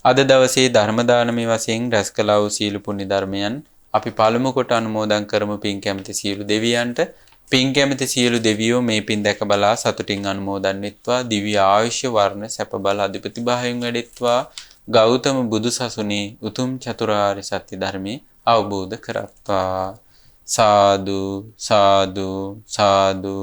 A: අද දවසේ ධර්ම දානමය වශයෙන් රැස් කළා වූ සීල පුණ්‍ය ධර්මයන් අපි පළමු කොට අනුමෝදන් කරමු. පින් කැමති සියලු දෙවියන්ට පින් කැමති සියලු දෙවියෝ මේ පින් දැක බලා සතුටින් අනුමෝදන් වෙත්වා. දිව්‍ය ආයුෂ වර්ණ සැප බල අධිපති භාවයෙන් වැඩෙත්වා. ගෞතම බුදු සසුනේ උතුම් චතුරාර්ය සත්‍ය ධර්මයේ අවබෝධ කරත්වා. සාදු සාදු සාදු.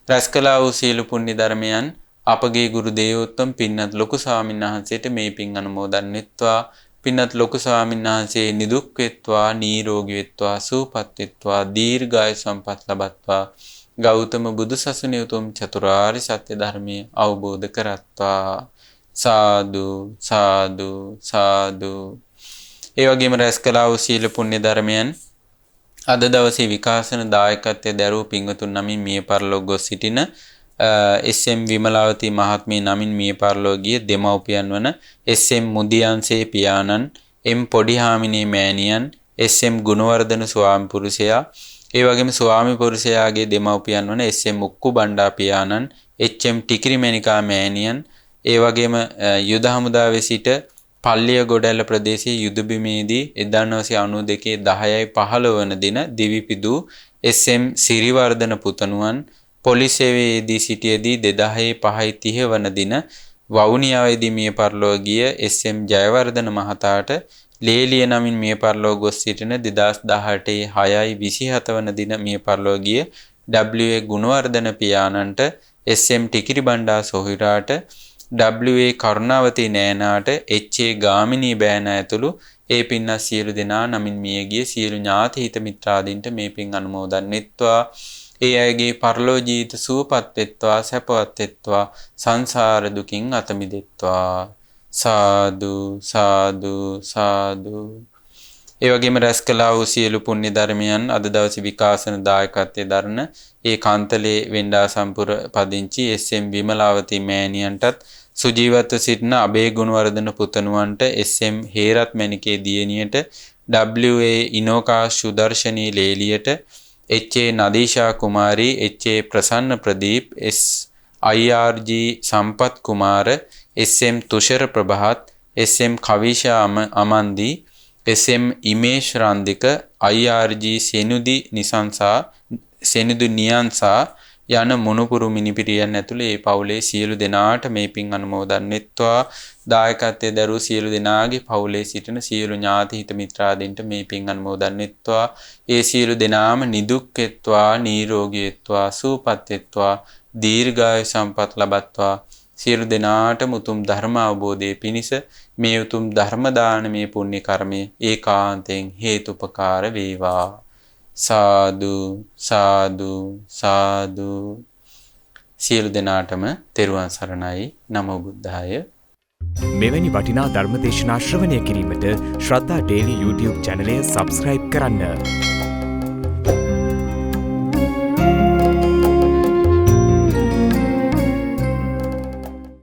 A: රැස් කළා වූ සීල පුණ්‍ය ධර්මයන් අපගේ ගුරු දේවෝත්තම පින්වත් ලොකු ස්වාමීන් වහන්සේට මේ පින් අනුමෝදන් වෙත්වා. පින්වත් ලොකු ස්වාමීන් වහන්සේ නිදුක් වෙත්වා, නිරෝගී වෙත්වා, සුවපත් වෙත්වා, දීර්ඝායු සම්පත් ලබත්වා. ගෞතම බුදු සසුනේ උතුම් චතුරාර්ය සත්‍ය ධර්මයේ අවබෝධ කරත්වා. සාදු සාදු සාදු. ඒ වගේම රැස් කළා වූ සීල පුණ්‍ය ධර්මයන් අද දවසේ විකාශන දායකත්වයේ දරූ පින්වතුන් නමින් මිය පරලොව ගොස් සිටින එස්.එම්. විමලාවතී මහත්මිය නමින් මිය පරලොව ගිය දෙමව්පියන් වන එස්.එම්. මුදියන්සේ පියාණන්, එම්. පොඩිහාමිනේ මෑණියන්, එස්.එම්. ගුණවර්ධන ස්වාමි පුරුෂයා, ඒ වගේම ස්වාමි පුරුෂයාගේ දෙමව්පියන් වන එස්.එම්. මුක්කු බණ්ඩා පියාණන්, එච්.එම්. ටිකිරිමැණිකා මෑණියන්, ඒ වගේම යුද හමුදාවේ සිට පල්ලිය ගොඩැල්ල ප්‍රදේශයේ යුද බිමේදී 1992 10/15 වන දින දිවිපිදූ එස්.එම්. සිරිවර්ධන පුතණුවන් පොලිස් සේවයේදී සිටියේදී 2005/30 වන දින වවුනියාවේදී මිය පරලොව ගිය එස්.එම්. ජයවර්ධන මහතාට ලේලිය නමින් මිය පරලොව ගොස් සිටින 2018 6/27 වන දින මිය පරලොව ගිය W.A. ගුණවර්ධන පියාණන්ට එස්.එම්. ටිකිරි බණ්ඩා සොහිරාට W.A. කරුණාවතී නෑනාට H.A. ගාමිණී බෑනා ඇතුළු ඒ පින්වත් සියලු දෙනා නමින් මියගිය සියලු ඥාති හිත මිත්‍රාදීන්ට මේ පින් අනුමෝදන් වෙත්වා. ඒ අයගේ පරලෝ ජීවිත සුවපත් වෙත්වා, සැපවත් වෙත්වා, සංසාර දුකින් අත මිදෙත්වා. සාදු සාදු සාදු. ඒ වගේම රැස් කළා වූ සියලු පුණ්‍ය ධර්මයන් අද දවසේ විකාශන දායකත්වයේ දරන ඒ කාන්තලේ වෙන්ඩා සම්පුර පදිංචි එස්.එම්. විමලාවතී මෑණියන්ටත් සුජීවත්ව සිටින අබේ ගුණවර්ධන පුතණුවන්ට එස්.එම්. හේරත් මැණිකේ දියණියට W.A. ඉනෝකා සුදර්ශනී ලේලියට H.A. Nadeesha Kumari, H.A. Prasanna Pradeep, I.R.G. Sampath Kumara, SM. Thushara Prabhath, SM. Kavisha Amandi, SM. Imesh Randika, I.R.G. Senudu Niyansa යන මොනුපුරු මිනිපිරියන් ඇතුළේ ඒ පවුලේ සියලු දෙනාට මේ පින් අනුමෝදන් වෙත්වා. දායකත්වයේ දරූ සියලු දෙනාගේ පවුලේ සිටින සියලු ඥාති හිත මිත්‍රාදීන්ට මේ පින් අනුමෝදන් වෙත්වා. ඒ සියලු දෙනාම නිදුක් වෙත්වා, නිරෝගී වෙත්වා, සුවපත් වෙත්වා, දීර්ඝායු සම්පත් ලබත්වා. සියලු දෙනාටම උතුම් ධර්ම අවබෝධයේ පිණිස මේ උතුම් ධර්ම දානමේ පුණ්‍ය කර්මය ඒකාන්තයෙන් හේතුපකාර වේවා. සාදු සාදු සාදු. සියලු දෙනාටම තෙරුවන් සරණයි. නමෝ බුද්ධාය.
B: මෙවැනි වටිනා ධර්ම දේශනා ශ්‍රවණය කිරීමට ශ්‍රද්ධා ඩේලි YouTube චැනලය සබ්ස්ක්‍රයිබ් කරන්න.